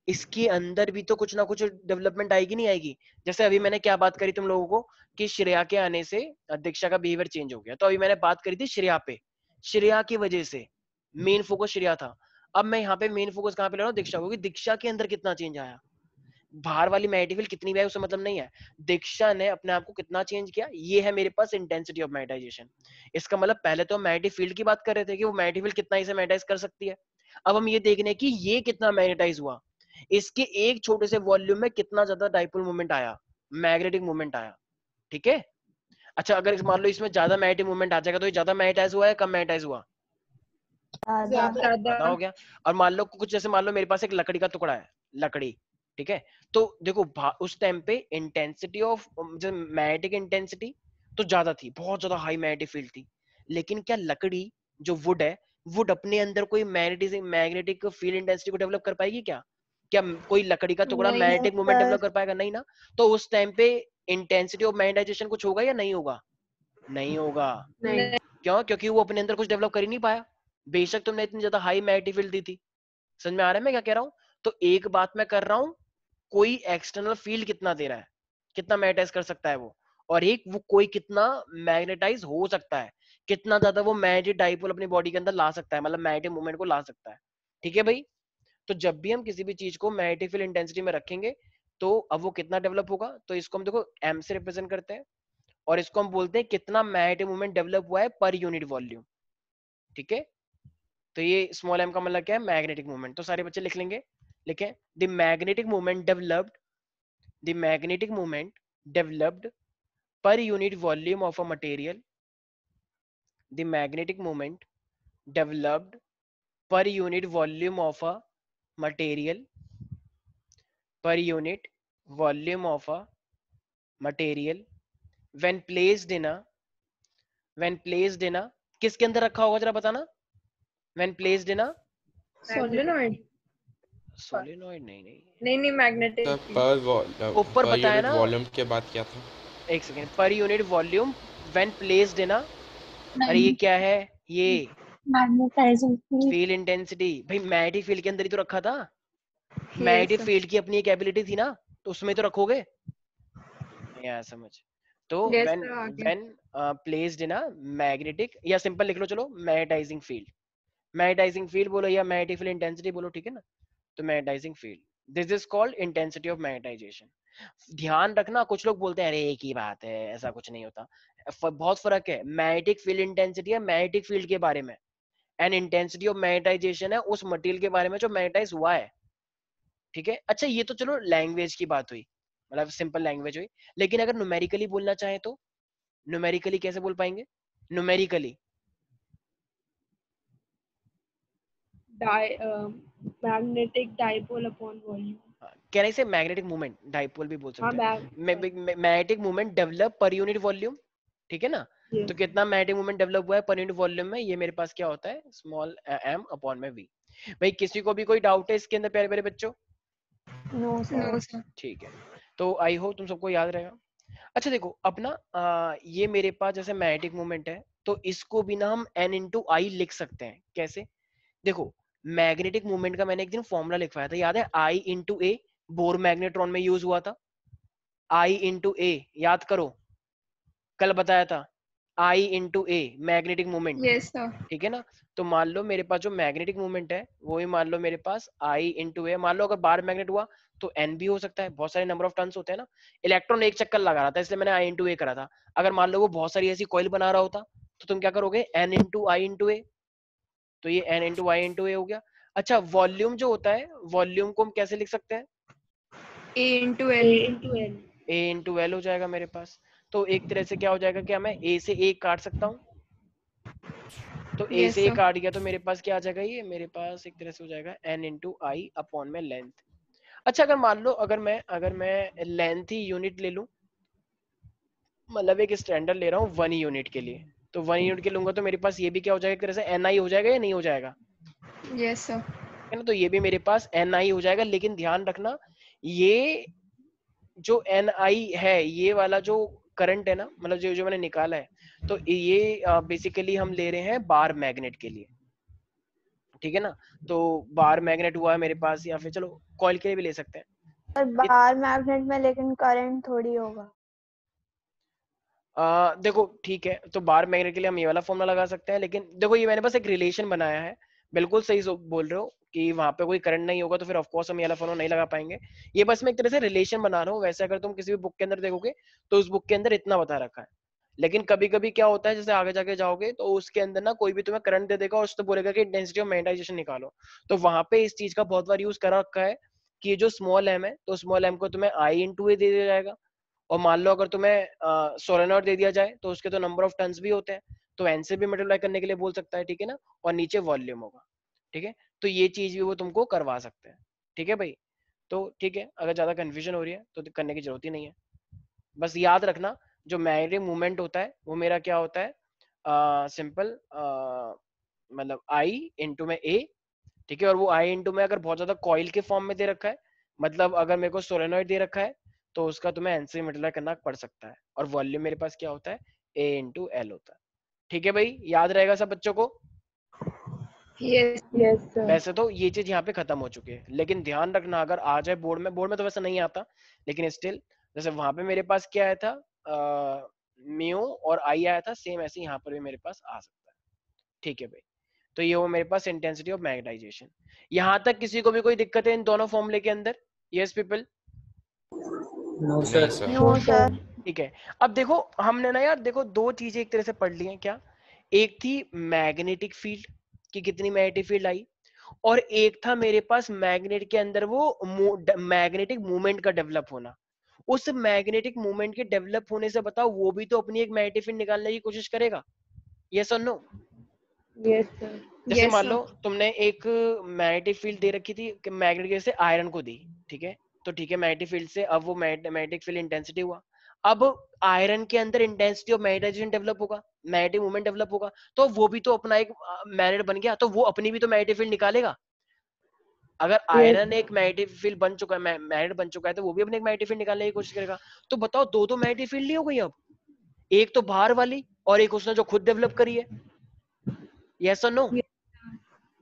इसके अंदर भी तो कुछ ना कुछ डेवलपमेंट आएगी नहीं आएगी? जैसे अभी मैंने क्या बात करी तुम लोगों को कि श्रेया के आने से दीक्षा का बिहेवियर चेंज हो गया, तो अभी मैंने बात करी थी श्रेया पे, श्रेया की वजह से मेन फोकस श्रेया था। अब मैं यहाँ पे मेन फोकस कहाँ पे ले रहा हूँ, दीक्षा, क्योंकि दीक्षा के अंदर कितना चेंज आया, बाहर वाली मैग्नेटिक फील्ड कितनी भी है उससे मतलब नहीं है, दीक्षा ने अपने आप को कितना चेंज किया, ये है मेरे पास इंटेंसिटी ऑफ मैग्नेटाइजेशन। इसका मतलब पहले तो हम मैग्नेटिक फील्ड की बात कर रहे थे कि वो मैग्नेटिक फील्ड कितना इसे मैग्नेटाइज कर सकती है, अब हम ये देखने की ये कितना मैग्नेटाइज हुआ, इसके एक छोटे से वॉल्यूम में कितना ज्यादा डाइपोल मूवमेंट आया, मैग्नेटिक मूवमेंट आया, ठीक है। अच्छा अगर मान लो इसमें ज्यादा मैग्नेटिक मूवमेंट आ जाएगा, तो ये ज्यादा मैग्नेटाइज हुआ है कम मैग्नेटाइज हुआ? ज्यादा हो गया। और मान लो कुछ, जैसे मान लो मेरे पास एक लकड़ी का टुकड़ा है, लकड़ी, ठीक है, तो देखो उस टाइम पे इंटेंसिटी ऑफ जो मैग्नेटिक इंटेंसिटी तो ज्यादा थी, बहुत ज्यादा हाई मैग्नेटिक फील्ड थी, लेकिन क्या लकड़ी जो वुड है, वुड अपने अंदर कोई मैग्नेटिक फील्ड इंटेंसिटी को डेवलप कर पाएगी क्या? क्या कोई लकड़ी का टुकड़ा नहीं मैग्नेटिक मूवमेंट sir. डेवलप कर पाएगा? नहीं ना। तो उस टाइम पे इंटेंसिटी ऑफ मैग्नेटाइजेशन कुछ होगा या नहीं होगा? नहीं होगा। नहीं क्यों? क्योंकि वो अपने अंदर कुछ डेवलप कर ही नहीं पाया, बेशक तुमने इतनी ज्यादा हाई मैग्नेटिक फील्ड दी थी। समझ में आ रहा है मैं क्या कह रहा हूँ? तो एक बात मैं कर रहा हूँ, कोई एक्सटर्नल फील्ड कितना दे रहा है, कितना मैग्नेटाइज कर सकता है वो, और एक वो कोई कितना मैग्नेटाइज हो सकता है, कितना ज्यादा वो मैग्नेटिक डाइपोल अपनी बॉडी के अंदर ला सकता है, मतलब मैग्नेटिक मूवमेंट को ला सकता है, ठीक है भाई। तो जब भी हम किसी भी चीज को मैग्नेटिक फील्ड इंटेंसिटी में रखेंगे, तो अब वो कितना डेवलप होगा, तो इसको हम देखो एम से रिप्रेजेंट करते हैं, और इसको हम बोलते हैं कितना मैग्नेटिक मूवमेंट डेवलप हुआ है पर यूनिट वॉल्यूम, ठीक है। तो ये स्मॉल एम का मतलब क्या है, मैग्नेटिक मूवमेंट। तो सारे बच्चे लिख लेंगे, लिखें, the magnetic movement developed, the magnetic movement developed per unit volume of a material, the magnetic moment developed per unit volume of a material, per unit volume of a material when placed in a, when placed in a, किसके अंदर रखा होगा जरा बताना, when placed in a solenoid solenoid, नहीं नहीं, नहीं मैग्नेटिक सर ऊपर पर बताया यूनिट ना, वॉल्यूम के बाद क्या था? एक second, per unit volume when placed in a, अरे ये क्या है, ये Magnetizing field. फील्ड इंटेंसिटी, भाई मैग्नेटिक फील्ड के अंदर ही तो रखा था, मैग्नेटिक यस फील्ड की अपनी एक एबिलिटी थी ना, तो उसमें तो रखोगे, नहीं आया समझ। तो यस व्हेन, सर आगे when placed in a magnetic, या सिंपल लिख लो चलो, मैग्नेटाइजिंग फील्ड, मैग्नेटाइजिंग फील्ड बोलो या मैग्नेटिक फील्ड इंटेंसिटी बोलो, ठीक है ना। तो magnetizing field, this is called intensity of magnetization. ध्यान रखना, कुछ लोग बोलते हैं अरे एक ही बात है, ऐसा कुछ नहीं होता। बहुत फर्क है। मैग्नेटिक फील्ड इंटेंसिटी है मैग्नेटिक फील्ड के बारे में, एंड इंटेंसिटी ऑफ मैग्नेटाइजेशन है उस मटेरियल के बारे में जो मैग्नेटाइज हुआ है। ठीक है, अच्छा ये तो चलो लैंग्वेज की बात हुई, मतलब सिंपल लैंग्वेज हुई। लेकिन अगर न्यूमेरिकली बोलना चाहे तो न्यूमेरिकली कैसे बोल पाएंगे? Numerically magnetic dipole upon volume. Can I से मैग्नेटिक मूवमेंट, डाइपोल भी बोल हाँ सकते हैं। मैग्नेटिक मूवमेंट डेवलप पर यूनिट वॉल्यूम, ठीक है ना? yes. तो कितना मैग्नेटिक मूवमेंट डेवलप हुआ है पर यूनिट वॉल्यूम में, ये मेरे पास क्या होता है स्मॉल m अपॉन में v। भाई किसी को भी कोई डाउट है इसके अंदर प्यारे प्यारे बच्चों? No sir. No sir. ठीक है, तो आई होप तुम सबको याद रहेगा। अच्छा देखो अपना ये मेरे पास जैसे मैग्नेटिक मूवमेंट है, तो इसको भी ना हम n इंटू आई लिख सकते हैं। कैसे? देखो मैग्नेटिक मूवमेंट का मैंने एक दिन फॉर्मूला लिखवाया था, याद है? I into A, bore magnetron में यूज हुआ था। I इंटू ए, याद करो, कल बताया था। I into a magnetic movement, yes sir. ठीक है ना? तो मान लो मेरे पास जो मैग्नेटिक मूवमेंट है वो ही मान लो मेरे पास I इंटू ए। मान लो अगर बार मैग्नेट हुआ तो n भी हो सकता है, बहुत सारे नंबर ऑफ टर्न्स होते हैं ना। इलेक्ट्रॉन एक चक्कर लगा रहा था इसलिए मैंने I इंटू ए करा था। अगर मान लो वो बहुत सारी ऐसी कॉइल बना रहा होता तो तुम क्या करोगे? n इंटू आई इंटू ए। तो ये n इंटू वाई इंटू ए हो गया। अच्छा वॉल्यूम जो होता है, वॉल्यूम को हम कैसे लिख सकते हैं? A into A L. into L। a into L हो जाएगा मेरे पास। तो एक तरह से क्या हो जाएगा, क्या मैं a से a काट सकता हूँ? तो a यस से a सर। काट गया तो मेरे पास क्या आ जाएगा, ये मेरे पास एक तरह से हो जाएगा n इंटू आई अपॉन में लेंथ। अच्छा अगर मान लो अगर मैं लेंथ ही यूनिट ले लूं, मतलब एक स्टैंडर्ड ले रहा हूँ 1 यूनिट के लिए, तो 1 यूनिट के लूंगा तो मेरे पास ये भी क्या हो जाएगा एक तरह से एन आई हो जाएगा या नहीं हो जाएगा? Yes sir. है ना? तो ये भी मेरे पास एन आई हो जाएगा। लेकिन ध्यान रखना ये जो एन आई है, ये वाला जो करंट है ना, मतलब जो जो मैंने निकाला है, तो ये बेसिकली हम ले रहे हैं बार मैग्नेट के लिए, ठीक है ना? तो बार मैग्नेट हुआ है मेरे पास, या फिर चलो कॉइल के लिए भी ले सकते हैं। और बार मैग्नेट में लेकिन करंट थोड़ी होगा। देखो ठीक है, तो बार मैग्नेट के लिए हम ये वाला फॉर्मूला लगा सकते हैं। लेकिन देखो ये मैंने बस एक रिलेशन बनाया है, बिल्कुल सही बोल रहे हो कि वहां पे कोई करंट नहीं होगा तो फिर ऑफकोर्स हम ये वाला फॉर्मूला नहीं लगा पाएंगे। ये बस मैं एक तरह से रिलेशन बना रहा हूँ। वैसे अगर तुम किसी भी बुक के अंदर देखोगे तो उस बुक के अंदर इतना बता रखा है। लेकिन कभी कभी क्या होता है, जैसे आगे जाके जाओगे तो उसके अंदर ना कोई भी तुम्हें करंट दे देगा और उससे बोलेगा कि इंटेंसिटी ऑफ मैग्नेटाइजेशन निकालो। तो वहां पे इस चीज का बहुत बार यूज करा रखा है कि ये जो स्मॉल एम है, तो स्मॉल एम को तुम्हें आई इंटू ए दे दिया जाएगा। और मान लो अगर तुम्हें सोलेनॉइड दे दिया जाए तो उसके तो नंबर ऑफ टर्न्स भी होते हैं, तो एन से भी मल्टीप्लाई करने के लिए बोल सकता है, ठीक है ना? और नीचे वॉल्यूम होगा, ठीक है? तो ये चीज भी वो तुमको करवा सकते हैं, ठीक है भाई? तो ठीक है, अगर ज्यादा कंफ्यूजन हो रही है तो करने की जरूरत ही नहीं है। बस याद रखना जो मैग्नेटिक मूवमेंट होता है वो मेरा क्या होता है, सिंपल मतलब आई इंटू में ए, ठीक है? और वो आई इंटू में अगर बहुत ज्यादा कॉइल के फॉर्म में दे रखा है, मतलब अगर मेरे को सोलेनॉइड दे रखा है तो उसका तुम्हें एन से मल्टीप्लाई करना पड़ सकता है। और वॉल्यूम मेरे पास क्या होता है, ए इंटू एल होता है। ठीक है भाई, याद रहेगा सब बच्चों को? यस। Yes sir। वैसे तो ये चीज यहाँ पे खत्म हो चुकी है, लेकिन ध्यान रखना अगर आ जाए बोर्ड में तो वैसे नहीं आता, लेकिन स्टिल जैसे वहां पे मेरे पास क्या आया था म्यू और आई आया था, सेम ऐसे यहाँ पर भी मेरे पास आ सकता है। ठीक है भाई, तो ये वो मेरे पास इंटेंसिटी ऑफ मैग्नेटाइजेशन। यहाँ तक किसी को भी कोई दिक्कत है इन दोनों फॉर्मूले के अंदर? Yes people? नहीं सर। No sir. ठीक है, अब देखो हमने ना यार देखो दो चीजें एक तरह से पढ़ ली हैं क्या। एक थी मैग्नेटिक फील्ड की कितनी मैग्नेटिक फील्ड आई, और एक था मेरे पास मैग्नेट के अंदर वो मैग्नेटिक मूवमेंट का डेवलप होना। उस मैग्नेटिक मूवमेंट के डेवलप होने से बताओ वो भी तो अपनी एक मैग्नेटिक फील्ड निकालने की कोशिश करेगा, यस और नो? Yes sir। जैसे यस मान सर। लो तुमने एक मैग्नेटिक फील्ड दे रखी थी कि मैग्नेट जैसे आयरन को दी, ठीक है? तो ठीक है, मैग्नेटिक फील्ड से अब वो मैग्नेटिक फील्ड इंटेंसिटी हुआ। अब आयरन के अंदर इंटेंसिटी ऑफ मैग्नेटाइजेशन डेवलप होगा, मैग्नेटिक मूवमेंट डेवलप होगा, तो वो भी तो अपना एक मैग्नेट बन गया, तो वो अपनी भी तो मैग्नेटिक फील्ड निकालेगा। अगर आयरन एक मैग्नेटिक फील्ड बन चुका है, मैग्नेट बन चुका है, तो वो भी अपने एक मैग्नेटिक फील्ड निकालने की कोशिश करेगा। तो बताओ दो दो मैग्नेटिक फील्ड नहीं हो गई अब, एक तो बाहर वाली और एक उसने जो खुद डेवलप करी है, यस और नो?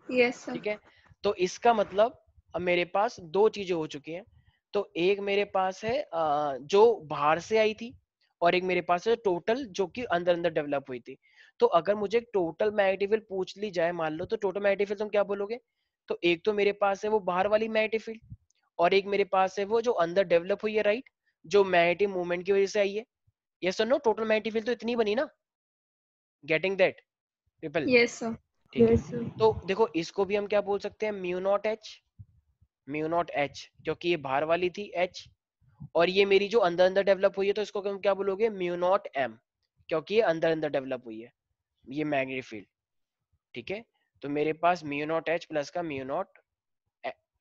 Yes sir. ठीक है, तो इसका मतलब अब मेरे पास दो चीजें हो चुकी हैं। तो एक मेरे पास है जो बाहर से आई थी, और एक मेरे पास है टोटल जो कि अंदर अंदर डेवलप हुई थी। तो अगर मुझे टोटल मैग्नेटिक फील्ड पूछ ली जाए मान लो, तो टोटल मैग्नेटिक फील्ड तुम क्या बोलोगे? तो एक तो मेरे पास है वो बाहर वाली मैग्नेटिक फील्ड, और एक मेरे पास है वो जो अंदर डेवलप हुई है, राइट, जो मैग्नेटिक मूवमेंट की वजह से आई है। यस और नो, टोटल मैग्नेटिक फील्ड तो इतनी बनी ना, getting that people? Yes sir. ठीक है, Yes, sir. तो देखो इसको भी हम क्या बोल सकते हैं, mu naught H, mu naught H, क्योंकि ये बाहर वाली थी एच, और ये मेरी जो अंदर अंदर डेवलप हुई है, तो इसको हम क्या बोलोगे, म्यू नॉट एम, क्योंकि ये अंदर अंदर डेवलप हुई है ये मैग्नेटिक फील्ड। ठीक है, तो मेरे पास म्यू नॉट एच प्लस का म्यू नॉट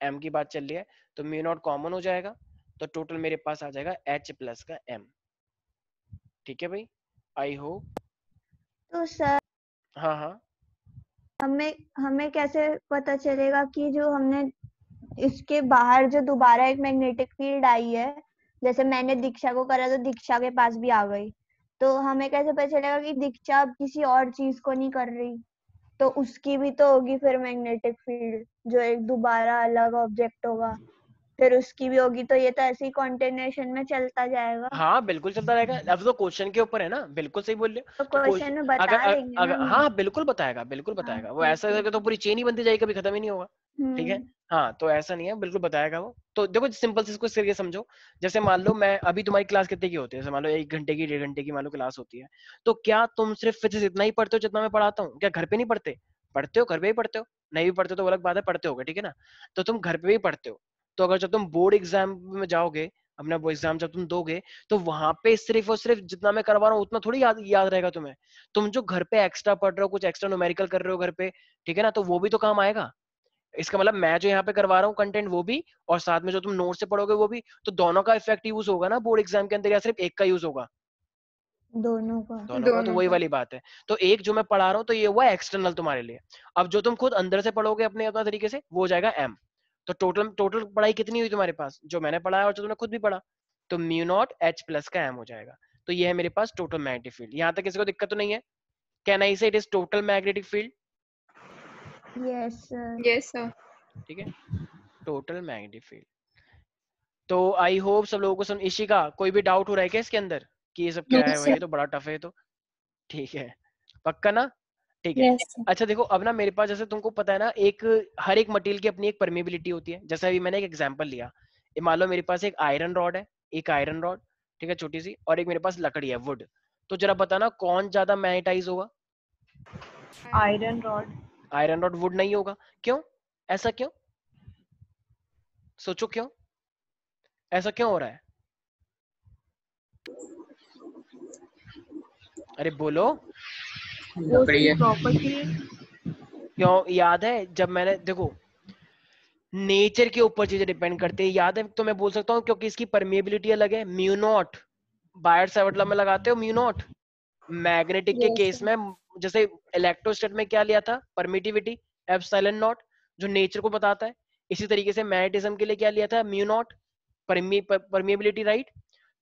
एम की बात चल रही है, तो म्यू नॉट कॉमन हो जाएगा, तो टोटल मेरे पास आ जाएगा एच प्लस का एम। ठीक है भाई, आई होप। तो सर हाँ हाँ, हमें हमें कैसे पता चलेगा कि जो हमने इसके बाहर जो दोबारा एक मैग्नेटिक फील्ड आई है, जैसे मैंने दीक्षा को करा तो दीक्षा के पास भी आ गई, तो हमें कैसे पता चलेगा कि दीक्षा अब किसी और चीज को नहीं कर रही, तो उसकी भी तो होगी फिर मैग्नेटिक फील्ड, जो एक दोबारा अलग ऑब्जेक्ट होगा फिर उसकी भी होगी, तो ये तो ऐसे ही कॉन्टिन्यूएशन में चलता जाएगा। हाँ बिल्कुल चलता रहेगा, अब तो क्वेश्चन के ऊपर है ना, बिल्कुल सही बोल रहे हो। तो तो क्वेश्चन में अगर बता देंगे ना अगर हमें। हाँ बिल्कुल बताएगा, बिल्कुल हाँ, बताएगा वो, ठीक ऐसा है। करके तो पूरी चेन ही बनती जाएगी, कभी खत्म ही नहीं होगा। ठीक है, हाँ तो ऐसा नहीं है, बिल्कुल बताएगा वो। तो देखो सिंपल से इसको इस तरीके से समझो, जैसे मान लो मैं अभी, तुम्हारी क्लास कितने की होती है, जैसे मान लो 1 घंटे की 1.5 घंटे की मान लो क्लास होती है, तो क्या तुम सिर्फ फिजिक्स इतना ही पढ़ते हो जितना मैं पढ़ाता हूँ? क्या घर पे नहीं पढ़ते? पढ़ते हो, घर पे ही पढ़ते हो, नहीं भी पढ़ते तो अलग बात है, पढ़ते होगे, ठीक है ना? तो तुम घर पे भी पढ़ते हो, तो अगर जब तुम बोर्ड एग्जाम में जाओगे, अपना वो एग्जाम जब तुम दोगे, तो वहां पे सिर्फ और सिर्फ जितना मैं करवा रहा हूँ उतना थोड़ी याद रहेगा तुम्हें। तुम जो घर पे एक्स्ट्रा पढ़ रहे हो, कुछ एक्स्ट्रा न्यूमेरिकल कर रहे हो घर पे, ठीक है ना, तो वो भी तो काम आएगा। इसका मतलब मैं जो यहाँ पे करवा रहा हूँ कंटेंट वो भी, और साथ में जो तुम नोट से पढ़ोगे वो भी, तो दोनों का इफेक्ट यूज होगा ना बोर्ड एग्जाम के अंदर, या सिर्फ एक का यूज होगा? दोनों का। दोनों का, तो दोनों वही का। वाली बात है। तो एक जो मैं पढ़ा रहा हूँ तो ये हुआ एक्सटर्नल तुम्हारे लिए। अब जो तुम खुद अंदर से पढ़ोगे अपने अपना तरीके से, वो हो जाएगा एम। तो टोटल टोटल पढ़ाई कितनी हुई तुम्हारे पास, जो मैंने पढ़ा है और जो तुमने खुद भी पढ़ा, तो म्यू नॉट एच प्लस का एम हो जाएगा। तो ये है मेरे पास टोटल मैग्नेटिक फील्ड। यहाँ तक किसी को दिक्कत तो नहीं है? कैन आई से it is total magnetic field? Yes sir. Yes sir. ठीक है, टोटल मैग्नेटिक फील्ड। तो आई होप सब लोगों को समझ। इशिका, कोई भी डाउट हो रहा है क्या इसके अंदर कि ये सब क्या है भाई, ये तो बड़ा टफ है तो? ठीक है, पक्का ना? ठीक है। Yes, sir. अच्छा देखो, अब ना मेरे पास, जैसे तुमको पता है ना, एक हर एक मटेरियल की अपनी एक परमेबिलिटी होती है। जैसे अभी मैंने एक एग्जांपल लिया, ये मान लो मेरे पास एक आयरन रॉड है, एक आयरन रॉड, ठीक है, छोटी सी, और एक मेरे पास लकड़ी है, वुड। तो जरा बताना कौन ज्यादा मैग्नेटाइज होगा? Iron rod. Iron rod. Would नहीं होगा, क्यों? ऐसा क्यों? सोचो क्यों, ऐसा क्यों हो रहा है? अरे बोलो। वो लकड़ी उसकी है। प्रॉपर्टी है। क्यों? याद है जब मैंने, देखो नेचर के ऊपर चीजें डिपेंड करती है, याद है तो मैं बोल सकता हूँ, क्योंकि इसकी परमेबिलिटी अलग है, म्यू नॉट। बायर सावर्ट में लगाते हो म्यू नॉट। मैग्नेटिक के Yes, केस sir. में, जैसे इलेक्ट्रोस्टेट में क्या लिया था, परमिटिविटी, एप्सिलॉन नॉट, जो नेचर को बताता है। इसी तरीके से मैग्नेटिज्म के लिए क्या लिया था, म्यू नॉट, परमिएबिलिटी, राइट।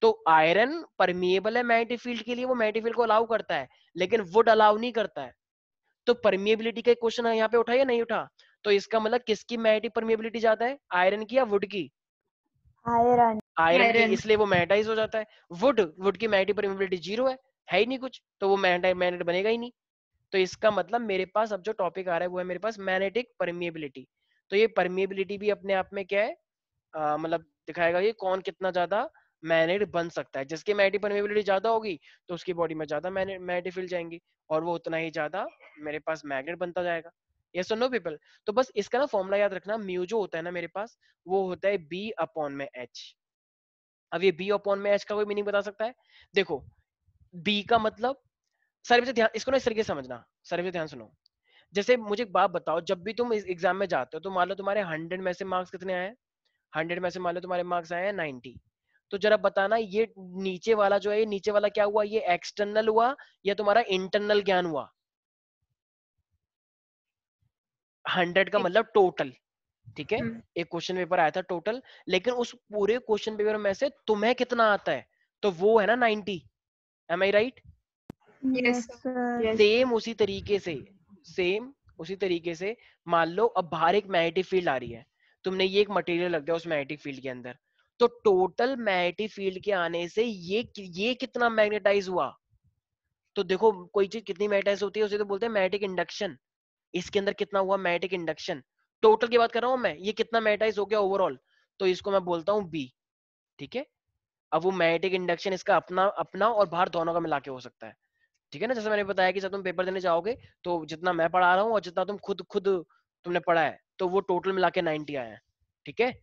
तो आयरन परमिएबल है मैग्नेटिक फील्ड के लिए, वो मैग्नेटिक फील्ड को अलाउ करता है, लेकिन वुड अलाउ नहीं करता है। तो परमिएबिलिटी का क्वेश्चन यहाँ पे उठा या नहीं उठा? तो इसका मतलब किसकी मैग्नेटिक परमिएबिलिटी ज्यादा है, आयरन की या वुड की? आयरन। आयरन की, आयरन। इसलिए वो मैग्नेटाइज हो जाता है। वुड की मैग्नेटिक परमिएबिलिटी 0 है ही नहीं कुछ, तो वो मैग्नेट बनेगा ही नहीं। तो इसका मतलब मेरे पास अब जो टॉपिक आ रहा है वो है मेरे पास मैग्नेटिक परमिएबिलिटी। तो ये परमिएबिलिटी भी अपने आप में क्या है, मतलब दिखाएगा ये कौन कितना ज्यादा मैग्नेट बन सकता है। जिसकी मैग्नेटिक परमिएबिलिटी ज्यादा होगी तो उसकी बॉडी में ज्यादा मैग्नेटिक फील्ड जाएंगी, और वो उतना ही ज्यादा मेरे पास मैग्नेट बनता जाएगा। यस और नो पीपल? तो बस इसका ना फॉर्मूला याद रखना, म्यू जो होता है ना मेरे पास, वो होता है बी अपॉन में एच। अब ये बी अपॉन में एच का कोई मीनिंग बता सकता है? देखो, बी का मतलब, सर से ध्यान, इसको ना इस तरीके से समझना, सर से ध्यान सुनो। जैसे मुझे एक बात बताओ, जब भी तुम इस एग्जाम में जाते हो, तो मान लो तुम्हारे 100 में से मार्क्स कितने आए हैं? 100 में से मान लो तुम्हारे मार्क्स आए हैं 90। तो जरा बताना, ये नीचे वाला जो है, ये नीचे वाला क्या हुआ, ये एक्सटर्नल हुआ या तुम्हारा इंटरनल ज्ञान हुआ? 100 का मतलब टोटल, ठीक है। एक क्वेश्चन पेपर आया था टोटल, लेकिन उस पूरे क्वेश्चन पेपर में से तुम्हें कितना आता है, तो वो है ना 90। Am I right? Yes yes sir. Yes, sir. Same उसी तरीके से, सेम उसी तरीके से, मान लो अब बाहर एक मैग्नेटिक फील्ड आ रही है, तुमने ये एक मटेरियल रख दिया उस मैग्नेटिक फील्ड के अंदर, तो टोटल मैग्नेटिक फील्ड के आने से ये कितना मैग्नेटाइज हुआ? तो देखो कोई चीज कितनी मैग्नेटाइज होती है उसे तो बोलते हैं मैग्नेटिक इंडक्शन। इसके अंदर कितना हुआ मैग्नेटिक इंडक्शन, टोटल की बात कर रहा हूं मैं, ये कितना मैग्नेटाइज हो गया ओवरऑल। तो इसको मैं बोलता हूँ बी, ठीक है। अब वो मैग्नेटिक इंडक्शन इसका अपना अपना और बाहर दोनों का मिला के हो सकता है, ठीक है ना। जैसे मैंने बताया कि जब तुम पेपर देने जाओगे तो जितना मैं पढ़ा रहा हूँ और जितना तुम खुद खुद तुमने पढ़ा है तो वो टोटल मिला के 90 आया है, ठीक है।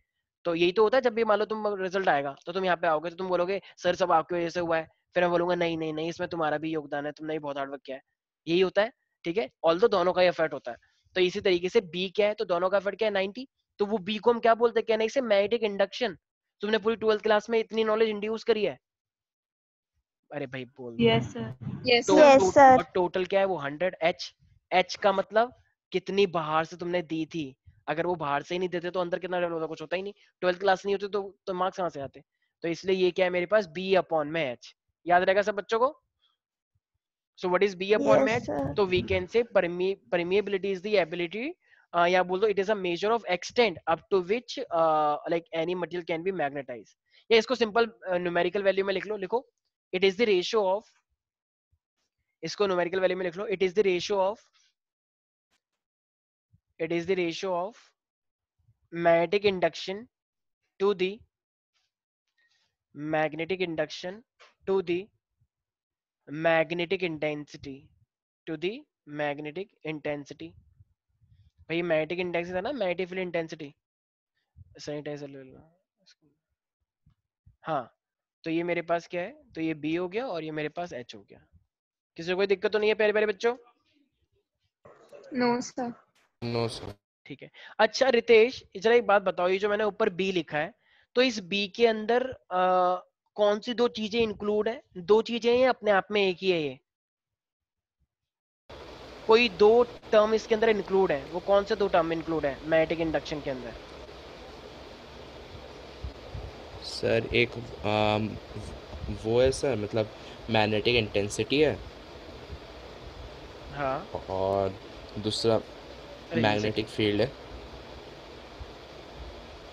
तो यही तो होता है, जब भी मान लो तुम रिजल्ट आएगा तो तुम यहाँ पे आओगे तो तुम बोलोगे सर सब आपकी वजह से हुआ है, फिर मैं बोलूंगा नहीं नहीं नहीं इसमें तुम्हारा भी योगदान है, तुमने भी बहुत हार्डवर्क किया है, यही होता है, ठीक है। ऑल तो दोनों का ही एफर्ट होता है। तो इसी तरीके से बी क्या है, तो दोनों का एफर्ट क्या है 90, तो वो बी को हम क्या बोलते हैं, क्या नहीं से मैग्नेटिक इंडक्शन। तुमने पूरी 12th क्लास में इतनी नॉलेज इंड्यूस करी है, अरे भाई बोल दो। Yes sir. यस तो सर। Yes sir. और टोटल क्या है वो 100 एच। एच का मतलब कितनी बाहर से तुमने दी थी, अगर वो बाहर से ही नहीं देते तो अंदर कितना डेवलप होता, कुछ होता ही नहीं। 12th क्लास नहीं होती तो मार्क्स कहाँ से आते। तो इसलिए ये क्या है मेरे पास बी अपॉन में एच, याद रहेगा सब बच्चों को। So what is B upon में यस एच, सर। तो we can say permeability is the ability, या बोल दो it is a measure of extent up to which like any material can be magnetize. या इसको सिंपल न्यूमेरिकल वैल्यू में लिख लो, लिखो it is the ratio of, इसको न्यूमेरिकल वैल्यू में लिख लो, it is the ratio of, it is the ratio of magnetic induction to the magnetic induction to the magnetic intensity to the magnetic intensity। भाई मैग्नेटिक इंटेंसिटी था ना, मैग्नेटिक फील्ड इंटेंसिटी, सैनिटाइजर ले लो। हाँ, तो ये मेरे पास क्या है, तो ये बी हो गया और ये मेरे पास एच हो गया। किसी को कोई दिक्कत तो नहीं है प्यारे प्यारे बच्चों? No sir. No sir. ठीक है। अच्छा रितेश जरा एक बात बताओ, ये जो मैंने ऊपर बी लिखा है तो इस बी के अंदर कौन सी दो चीजें इंक्लूड है, दो चीजें हैं अपने आप में एक ही है, ये कोई दो टर्म इसके अंदर इंक्लूड है, वो कौन से दो टर्म इंक्लूड है मैग्नेटिक इंडक्शन के अंदर? सर एक वो है सर, मतलब मैग्नेटिक इंटेंसिटी है हाँ, और दूसरा अरे मैग्नेटिक फील्ड है।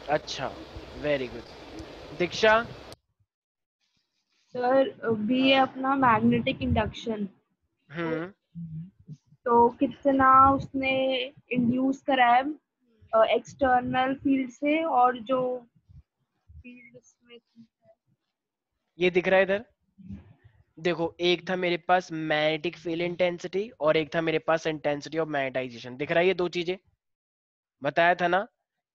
अच्छा वेरी गुड। दीक्षा? सर बी है अपना मैग्नेटिक इंडक्शन। हम्म, तो कितना उसने इंड्यूस करा है एक्सटर्नल फील्ड से, और जो फील्ड उसमें ये दिख रहा है इधर, देखो एक था मेरे पास मैग्नेटिक फील्ड इंटेंसिटी और एक था मेरे पास इंटेंसिटी ऑफ मैग्नेटाइजेशन, दिख रहा है ये दो चीजें, बताया था ना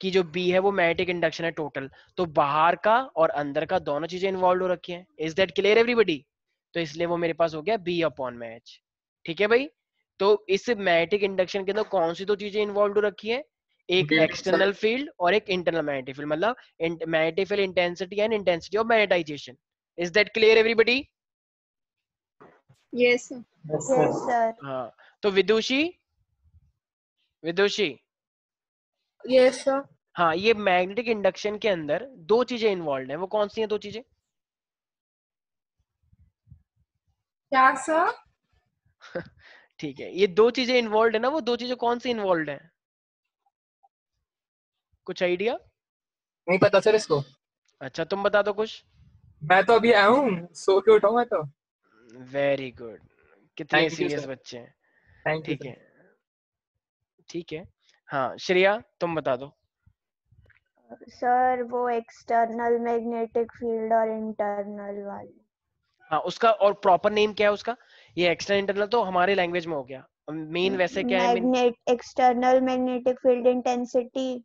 कि जो बी है वो मैग्नेटिक इंडक्शन है टोटल, तो बाहर का और अंदर का दोनों चीजें इन्वॉल्व हो रखी हैं। Is that clear everybody? तो इसलिए वो मेरे पास हो गया बी अपॉन में एच, ठीक है भाई। तो इस मैग्नेटिक इंडक्शन के अंदर कौन सी दो चीजें इन्वॉल्व हो रखी है, एक एक्सटर्नल फील्ड और एक इंटरनल मैग्नेटिक फील्ड, मतलब magnetic field intensity and intensity of magnetisation. Is that clear everybody? Yes sir. Yes sir. हाँ, तो विदुषी, विदुषी यस सर। हाँ, ये मैग्नेटिक इंडक्शन के अंदर दो चीजें इन्वॉल्व हैं, वो कौन सी हैं दो चीजें? क्या सर? ठीक है, ये दो चीजें इन्वॉल्व है ना, वो दो चीजें कौन सी इन्वॉल्व है, कुछ आइडिया? नहीं पता सर इसको। अच्छा तुम बता दो कुछ। मैं तो अभी आया हूँ, सो के उठाऊँ मैं तो। वेरी गुड, कितने थैंक यू सीरियस सर। बच्चे हैं। थैंक यू ठीक सर। है, ठीक है। हाँ श्रेया तुम बता दो। सर वो एक्सटर्नल मैग्नेटिक फील्ड और इंटरनल वाली। हाँ उसका और प्रॉपर नेम क्या है उसका, ये एक्सटर्नल इंटरनल तो हमारे लैंग्वेज में हो गया, मेन वैसे क्या है main? External magnetic field intensity.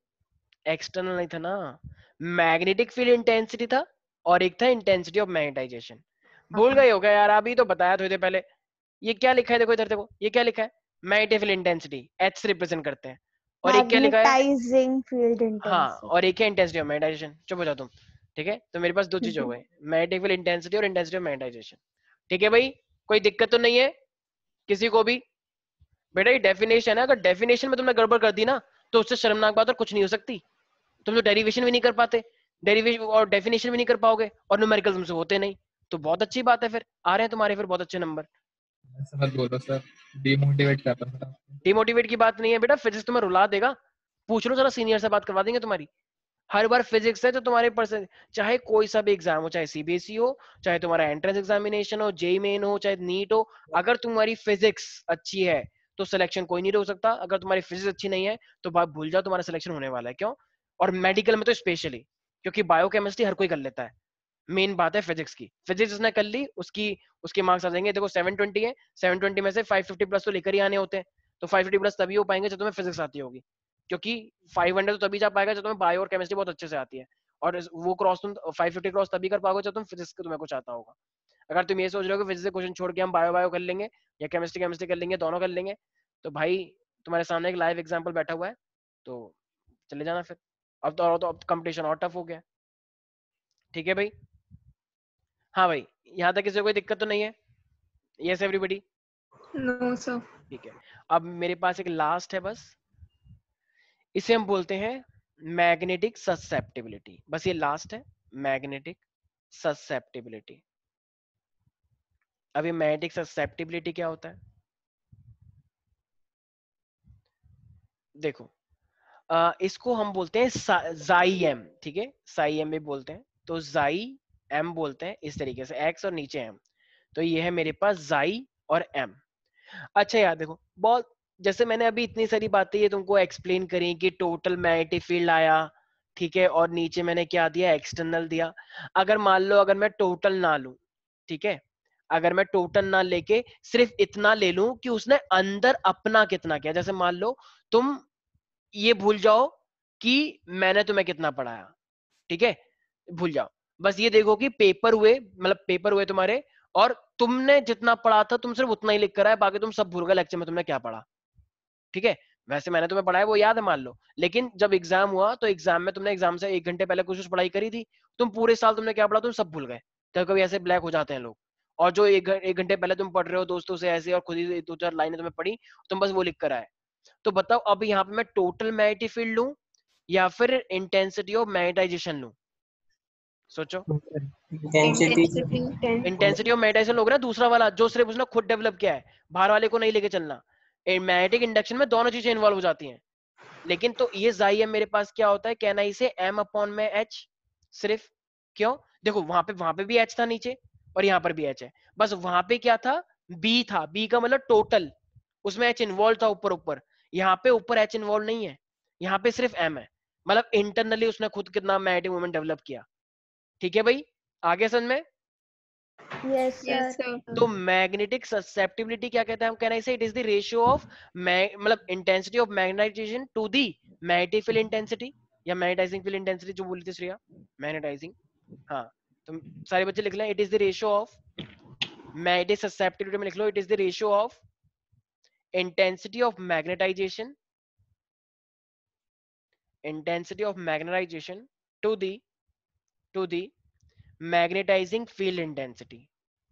External नहीं था ना, मैग्नेटिक फील्ड इंटेंसिटी था और एक था इंटेंसिटी ऑफ मैग्नेटाइजेशन। भूल गए हो क्या यार, अभी तो बताया थोड़ी देर पहले। ये क्या लिखा है देखो इधर, देखो ये क्या लिखा है, मैग्नेटिक फील्ड इंटेंसिटी एच से रिप्रेजेंट करते हैं, और एक क्या लिखा है, मैग्नेटाइजिंग फील्ड हाँ इंटेंसिटी। और एक है इंटेंसिटी ऑफ मैग्नेटाइजेशन। चुप हो जाओ तुम, ठीक है। तो मेरे पास दो चीज हो गई, मैग्नेटिक फील्ड इंटेंसिटी और इंटेंसिटी ऑफ मैग्नेटाइजेशन, ठीक है भाई। कोई दिक्कत तो नहीं है किसी को भी? बेटा ये डेफिनेशन है, अगर डेफिनेशन में तुमने गड़बड़ कर दी ना तो उससे शर्मनाक बात और कुछ नहीं हो सकती। तुम तो डेरिवेशन भी नहीं कर पाते, डेरिवेशन और डेफिनेशन भी नहीं कर पाओगे, और न्यूमेरिकल तुमसे होते नहीं, तो बहुत अच्छी बात है, फिर आ रहे हैं तुम्हारे फिर बहुत अच्छे नंबर। ऐसे मत बोलो सर, डिमोटिवेट कर रहा था। डिमोटिवेट की बात नहीं है बेटा, फिजिक्स तुम्हें रुला देगा, पूछ लो जरा सीनियर से, बात करवा देंगे तुम्हारी। हर बार फिजिक्स है तो तुम्हारे परसेंट, चाहे कोई सा भी एग्जाम हो, चाहे सीबीएसई हो, चाहे तुम्हारा एंट्रेंस एग्जामिनेशन हो, जेई मेन हो, चाहे नीट हो, अगर तुम्हारी फिजिक्स अच्छी है तो सिलेक्शन कोई नहीं रोक सकता, अगर तुम्हारी फिजिक्स अच्छी नहीं है तो बात भूल जाओ, तुम्हारा सिलेक्शन होने वाला है। क्यों? और मेडिकल में तो स्पेशली, क्योंकि बायोकेमिस्ट्री हर कोई कर लेता है, मेन बात है फिजिक्स की। फिजिक्स उसने कर ली, उसके मार्क्स आ जाएंगे। देखो 720 है, 720 में से 550 प्लस तो लेकर ही आने होते हैं, तो 550 प्लस तभी हो पाएंगे जब तुम्हें फिजिक्स आती होगी, क्योंकि 500 तो तभी जा पाएगा जब तुम्हें बायो और केमिस्ट्री बहुत अच्छे से आती है, और वो क्रॉस तुम 550 क्रॉस तभी कर पाओगे जब तुम फिजिक्स का तुम्हें कुछ आता होगा। अगर तुम ये सोच रहे हो कि फिजिक्स से क्वेश्चन छोड़ के हम बायो बायो कर लेंगे या केमिस्ट्री केमिस्ट्री कर लेंगे, दोनों कर लेंगे, तो भाई तुम्हारे सामने एक लाइव एग्जांपल बैठा हुआ है, तो चले जाना फिर। अब कंपटीशन और टफ हो गया। ठीक है भाई? हाँ भाई, यहाँ तक किसी को कोई दिक्कत तो नहीं है? Yes everybody? No sir. ठीक है, अब मेरे पास एक लास्ट है बस, इसे हम बोलते हैं मैग्नेटिक ससेप्टिबिलिटी। बस ये लास्ट है, मैग्नेटिक ससेप्टिबिलिटी। अब ये मैग्नेटिक ससेप्टिबिलिटी क्या होता है? देखो, इसको हम बोलते हैं जाई एम, ठीक है, साई एम भी बोलते हैं, तो जाई एम बोलते हैं इस तरीके से, एक्स और नीचे एम, तो ये है मेरे पास जाई और एम। अच्छा यार देखो, बहुत जैसे मैंने अभी इतनी सारी बातें ये तुमको एक्सप्लेन करी कि टोटल मैग्नेटिक फील्ड आया, ठीक है, और नीचे मैंने क्या दिया, एक्सटर्नल दिया। अगर मान लो अगर मैं टोटल ना लूं, ठीक है, अगर मैं टोटल ना लेके सिर्फ इतना ले लूं कि उसने अंदर अपना कितना किया, जैसे मान लो तुम ये भूल जाओ कि मैंने तुम्हें कितना पढ़ाया, ठीक है, भूल जाओ, बस ये देखो कि पेपर हुए, मतलब पेपर हुए तुम्हारे, और तुमने जितना पढ़ा था तुम सिर्फ उतना ही लिख कर आए, बाकी तुम सब भूल गए लेक्चर में तुमने क्या पढ़ा। ठीक है, वैसे मैंने तुम्हें पढ़ाया वो याद है मान लो, लेकिन जब एग्जाम हुआ तो एग्जाम में तुमने एग्जाम से 1 घंटे पहले कुछ पढ़ाई करी थी, तुम पूरे साल तुमने क्या पढ़ा तुम सब भूल गए। तो कभी ऐसे ब्लैक हो जाते हैं लोग, और जो 1 घंटे पहले तुम पढ़ रहे हो दोस्तों से ऐसे और खुद ही 2-4 लाइनें तुम्हें पढ़ी, तुम बस वो लिख कर आए। तो बताओ अब यहाँ पे मैं टोटल मैग्नेटिक फील्ड लूं या फिर इंटेंसिटी ऑफ मैग्नेटाइजेशन लूं? सोचो। इंटेंसिटी। इंटेंसिटी ऑफ मैग्नेटाइजेशन लोग ना, दूसरा वाला जो सिर्फ उसने खुद डेवलप किया है, बाहर वाले को नहीं लेके चलना। मैग्नेटिक इंडक्शन में दोनों चीजें इन्वॉल्व हो जाती हैं, लेकिन तो ये जाई है मेरे पास क्या होता है, कहना इसे m अपॉन में h सिर्फ। क्यों? देखो वहां पे भी h था नीचे और यहाँ पर भी h है, बस वहां पे क्या था, b था, b का मतलब टोटल, उसमें h इन्वॉल्व था ऊपर ऊपर, यहाँ पे ऊपर h इन्वॉल्व नहीं है, यहाँ पे सिर्फ m है, मतलब इंटरनली उसने खुद कितना मैग्नेटिक मोमेंट डेवलप किया। ठीक है भाई, आगे समझ में? Yes yes sir. सर। तो मैग्नेटिक ससेप्टिबिलिटी क्या कहते हैं हम, कहना इसे it is the ratio of मतलब intensity of magnetisation to the magnetic field intensity, या मैग्नेटाइजिंग फील्ड इंटेंसिटी जो बोली थी श्रेया, मैग्नेटाइजिंग। हाँ, तो सारे बच्चे लिख लें, it is the ratio of magnetic susceptibility में लिख लो, it is the ratio of intensity of magnetisation, intensity of magnetisation to the magnetising field intensity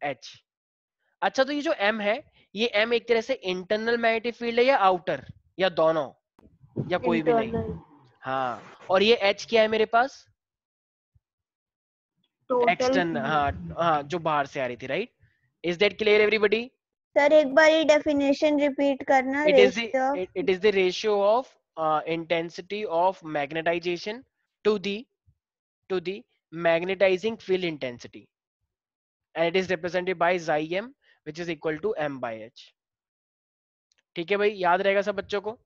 H। अच्छा, तो ये जो M है, ये M एक तरह से इंटरनल मैग्नेटिक फील्ड है या आउटर, या दोनों, या कोई भी नहीं? इंटरनल। हाँ, और ये H क्या है मेरे पास, टोटल। एक्सटर्नल, हाँ हाँ, जो बाहर से आ रही थी, right? Is that clear everybody? Sir एक बार ये डेफिनेशन रिपीट करना, it is ratio. it is the ratio of intensity of magnetization to the magnetizing field intensity, and it is represented by xi m, which is equal to m by h। ठीक है भाई, याद रहेगा सब बच्चों को?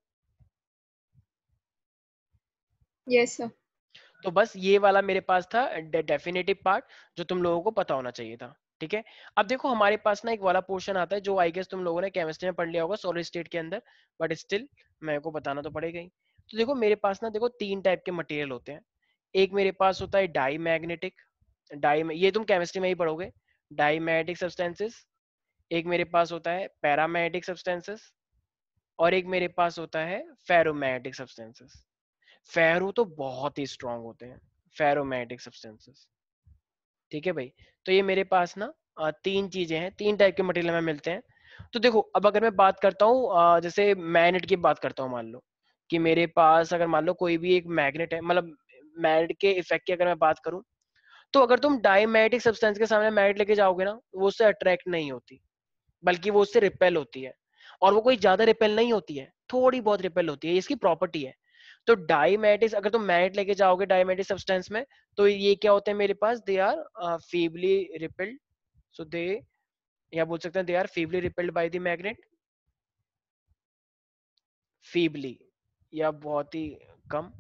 Yes sir. तो बस ये वाला मेरे पास था डेफिनेटिव पार्ट, जो तुम लोगों को पता होना चाहिए था। ठीक है, अब देखो हमारे पास ना एक वाला पोर्शन आता है जो आई गेस तुम लोगों ने केमिस्ट्री में पढ़ लिया होगा सॉलिड स्टेट के अंदर, बट स्टिल मेरे को बताना तो पड़ेगा ही। तो देखो मेरे पास ना, देखो 3 टाइप के मटेरियल होते हैं। एक मेरे पास होता है डाई मैग्नेटिक, ये तुम केमिस्ट्री में ही पढ़ोगे, डाई मैग्नेटिक सब्सटेंसेस। एक मेरे पास होता है पैरामैग्नेटिक सब्सटेंसेस, और एक मेरे पास होता है फेरोमैग्नेटिक सब्सटेंसेस। फेरो तो बहुत ही स्ट्रांग होते हैं, फेरोमैग्नेटिक सब्सटेंसेस। ठीक है भाई, तो ये मेरे पास ना 3 चीजें हैं, 3 टाइप के मटेरियल में मिलते हैं। तो देखो अब अगर मैं बात करता हूँ जैसे मैग्नेट की बात करता हूँ, मान लो कि मेरे पास अगर मान लो कोई भी एक मैग्नेट है, मतलब मैग्नेट के इफेक्ट की अगर मैं बात करूँ, तो अगर तुम डाईमैग्नेटिक सब्सटेंस के सामने मैग्नेट लेके जाओगे ना, वो उससे अट्रैक्ट नहीं होती, बल्कि वो उससे रिपेल होती है, और वो कोई ज्यादा रिपेल नहीं होती है, थोड़ी बहुत रिपेल होती है, इसकी प्रॉपर्टी है। तो डाईमैग्नेटिक, अगर तुम मैग्नेट लेके जाओगे डाईमैग्नेटिक सब्सटेंस में, तो ये क्या होते हैं मेरे पास, they are feebly repelled, so they, या बोल सकते हैं they are feebly repelled by the magnet, feebly या बहुत ही कम,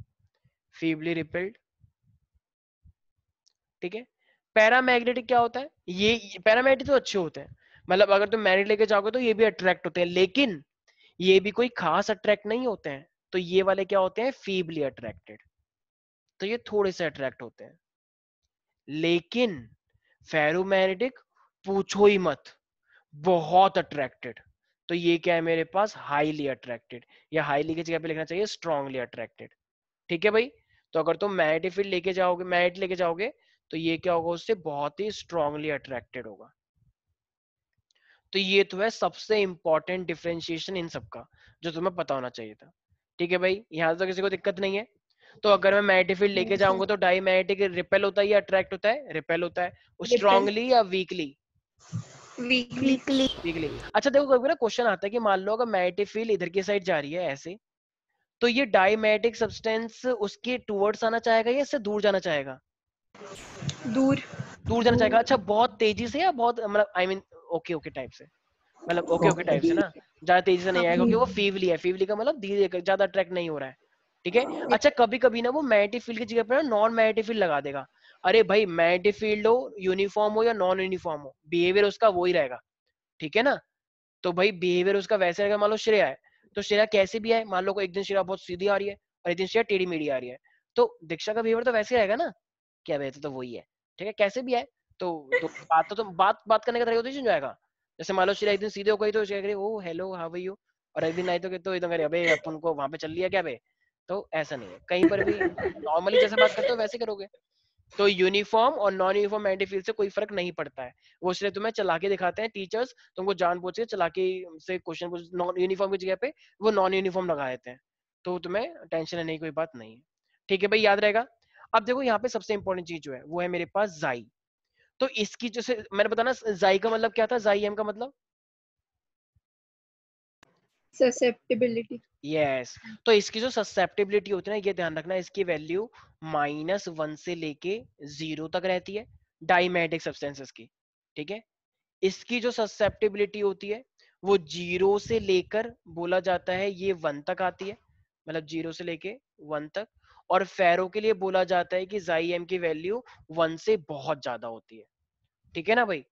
फीबली रिपेल्ड ठीक है। पैरामैग्नेटिक क्या होता है? ये पैरामैग्नेटिक तो अच्छे होते हैं, मतलब अगर तुम मैग्नेट लेके जाओगे तो ये भी अट्रैक्ट होते हैं, लेकिन ये भी कोई खास अट्रैक्ट नहीं होते हैं। तो ये वाले क्या होते हैं? फीबली अट्रैक्टेड, तो ये थोड़े से अट्रैक्ट होते हैं। लेकिन फेरोमैग्नेटिक पूछो ही मत, बहुत अट्रैक्टेड। तो ये क्या है मेरे पास? हाईली अट्रैक्टेड, या हाईली की जगह पे लिखना चाहिए स्ट्रांगली अट्रैक्टेड। ठीक है भाई। तो अगर तुम मैग्नेटिक फील्ड लेके जाओगे, मैग्नेट लेके जाओगे, तो ये क्या होगा? उससे बहुत ही स्ट्रांगली अट्रैक्टेड होगा। तो ये तो है सबसे इंपॉर्टेंट डिफरेंशिएशन इन सबका, जो तुम्हें पता होना चाहिए था। ठीक है भाई, यहाँ तो किसी को दिक्कत नहीं है। तो अगर मैं मैग्नेटिक फील्ड लेके जाऊंगा तो डाईमैग्नेटिक रिपेल होता है या अट्रैक्ट होता है? रिपेल होता है। स्ट्रांगली या वीकली? वीकली। वीकली। वीकली। अच्छा देखो, कभी ना क्वेश्चन आता है कि मान लो अगर मैग्नेटिक फील्ड इधर की साइड जा रही है ऐसे, तो ये डाईमैग्नेटिक सब्सटेंस उसके टुवर्ड्स आना चाहेगा या इससे दूर जाना चाहेगा? दूर। दूर जाना चाहेगा। अच्छा, बहुत तेजी से या बहुत, मतलब I mean okay okay type से, मतलब ओके ओके टाइप से ना, ज्यादा तेजी से नहीं आएगा क्योंकि वो फीवली है। फीवली का मतलब धीरे, ज्यादा अट्रैक्ट नहीं हो रहा है। ठीक है। अच्छा, कभी कभी ना वो मैग्नेटिक फील्ड की जगह पर ना नॉन मैग्नेटिक फील्ड लगा देगा। अरे भाई, मैग्नेटिक फील्ड हो, यूनिफॉर्म हो या नॉन यूनिफॉर्म हो, बिहेवियर उसका वो ही रहेगा। ठीक है ना। तो भाई बिहेवियर उसका वैसे रहेगा। मान लो श्रेया है, तो श्रेया कैसे भी है, मान लो एक दिन श्रेया बहुत सीधी आ रही है और एक दिन श्रेया टेढ़ी मेढ़ी आ रही है, तो दीक्षा का बिहेवियर तो वैसे ही रहेगा ना। क्या वैसे तो वही है। ठीक है, कैसे भी है। तो बात तो बात करने का तरीका तो चेंज हो जाएगा। जैसे मान लो श्रेया एक दिन सीधे हो गई तो श्रेया कह रही ओ हेलो हाउ आर यू, और एक दिन आई तो एकदम कह रही अबे अपन को वहां पे चल लिया क्या बे। तो ऐसा नहीं है, कहीं पर भी नॉर्मली जैसे बात करते हो वैसे करोगे। तो यूनिफॉर्म और नॉन यूनिफॉर्म मैग्नेटिक फील्ड से कोई फर्क नहीं पड़ता है। वो इसलिए तुम्हें चला के दिखाते हैं टीचर्स, तुमको जानबूझ के चला के से क्वेश्चन को नॉन यूनिफॉर्म की जगह पे वो नॉन यूनिफॉर्म लगा देते हैं। तो तुम्हें टेंशन लेने की कोई बात नहीं है। ठीक है भाई, याद रहेगा। अब देखो यहाँ पे सबसे इंपॉर्टेंट चीज जो है वो है मेरे पास जाई। तो इसकी जैसे मैंने बताना, जाई का मतलब क्या था? जाई एम का मतलब ससेप्टिबिलिटी। यस। तो इसकी जो ससेप्टिबिलिटी होती है ना, ये ध्यान रखना, इसकी वैल्यू -1 से लेके 0 तक रहती है डाईमैग्नेटिक सब्सटेंसेस की। ठीक है। इसकी जो ससेप्टिबिलिटी होती है वो 0 से लेकर बोला जाता है ये 1 तक आती है, मतलब 0 से लेके 1 तक। और फेरो के लिए बोला जाता है कि जाई एम की वैल्यू 1 से बहुत ज्यादा होती है। ठीक है ना भाई।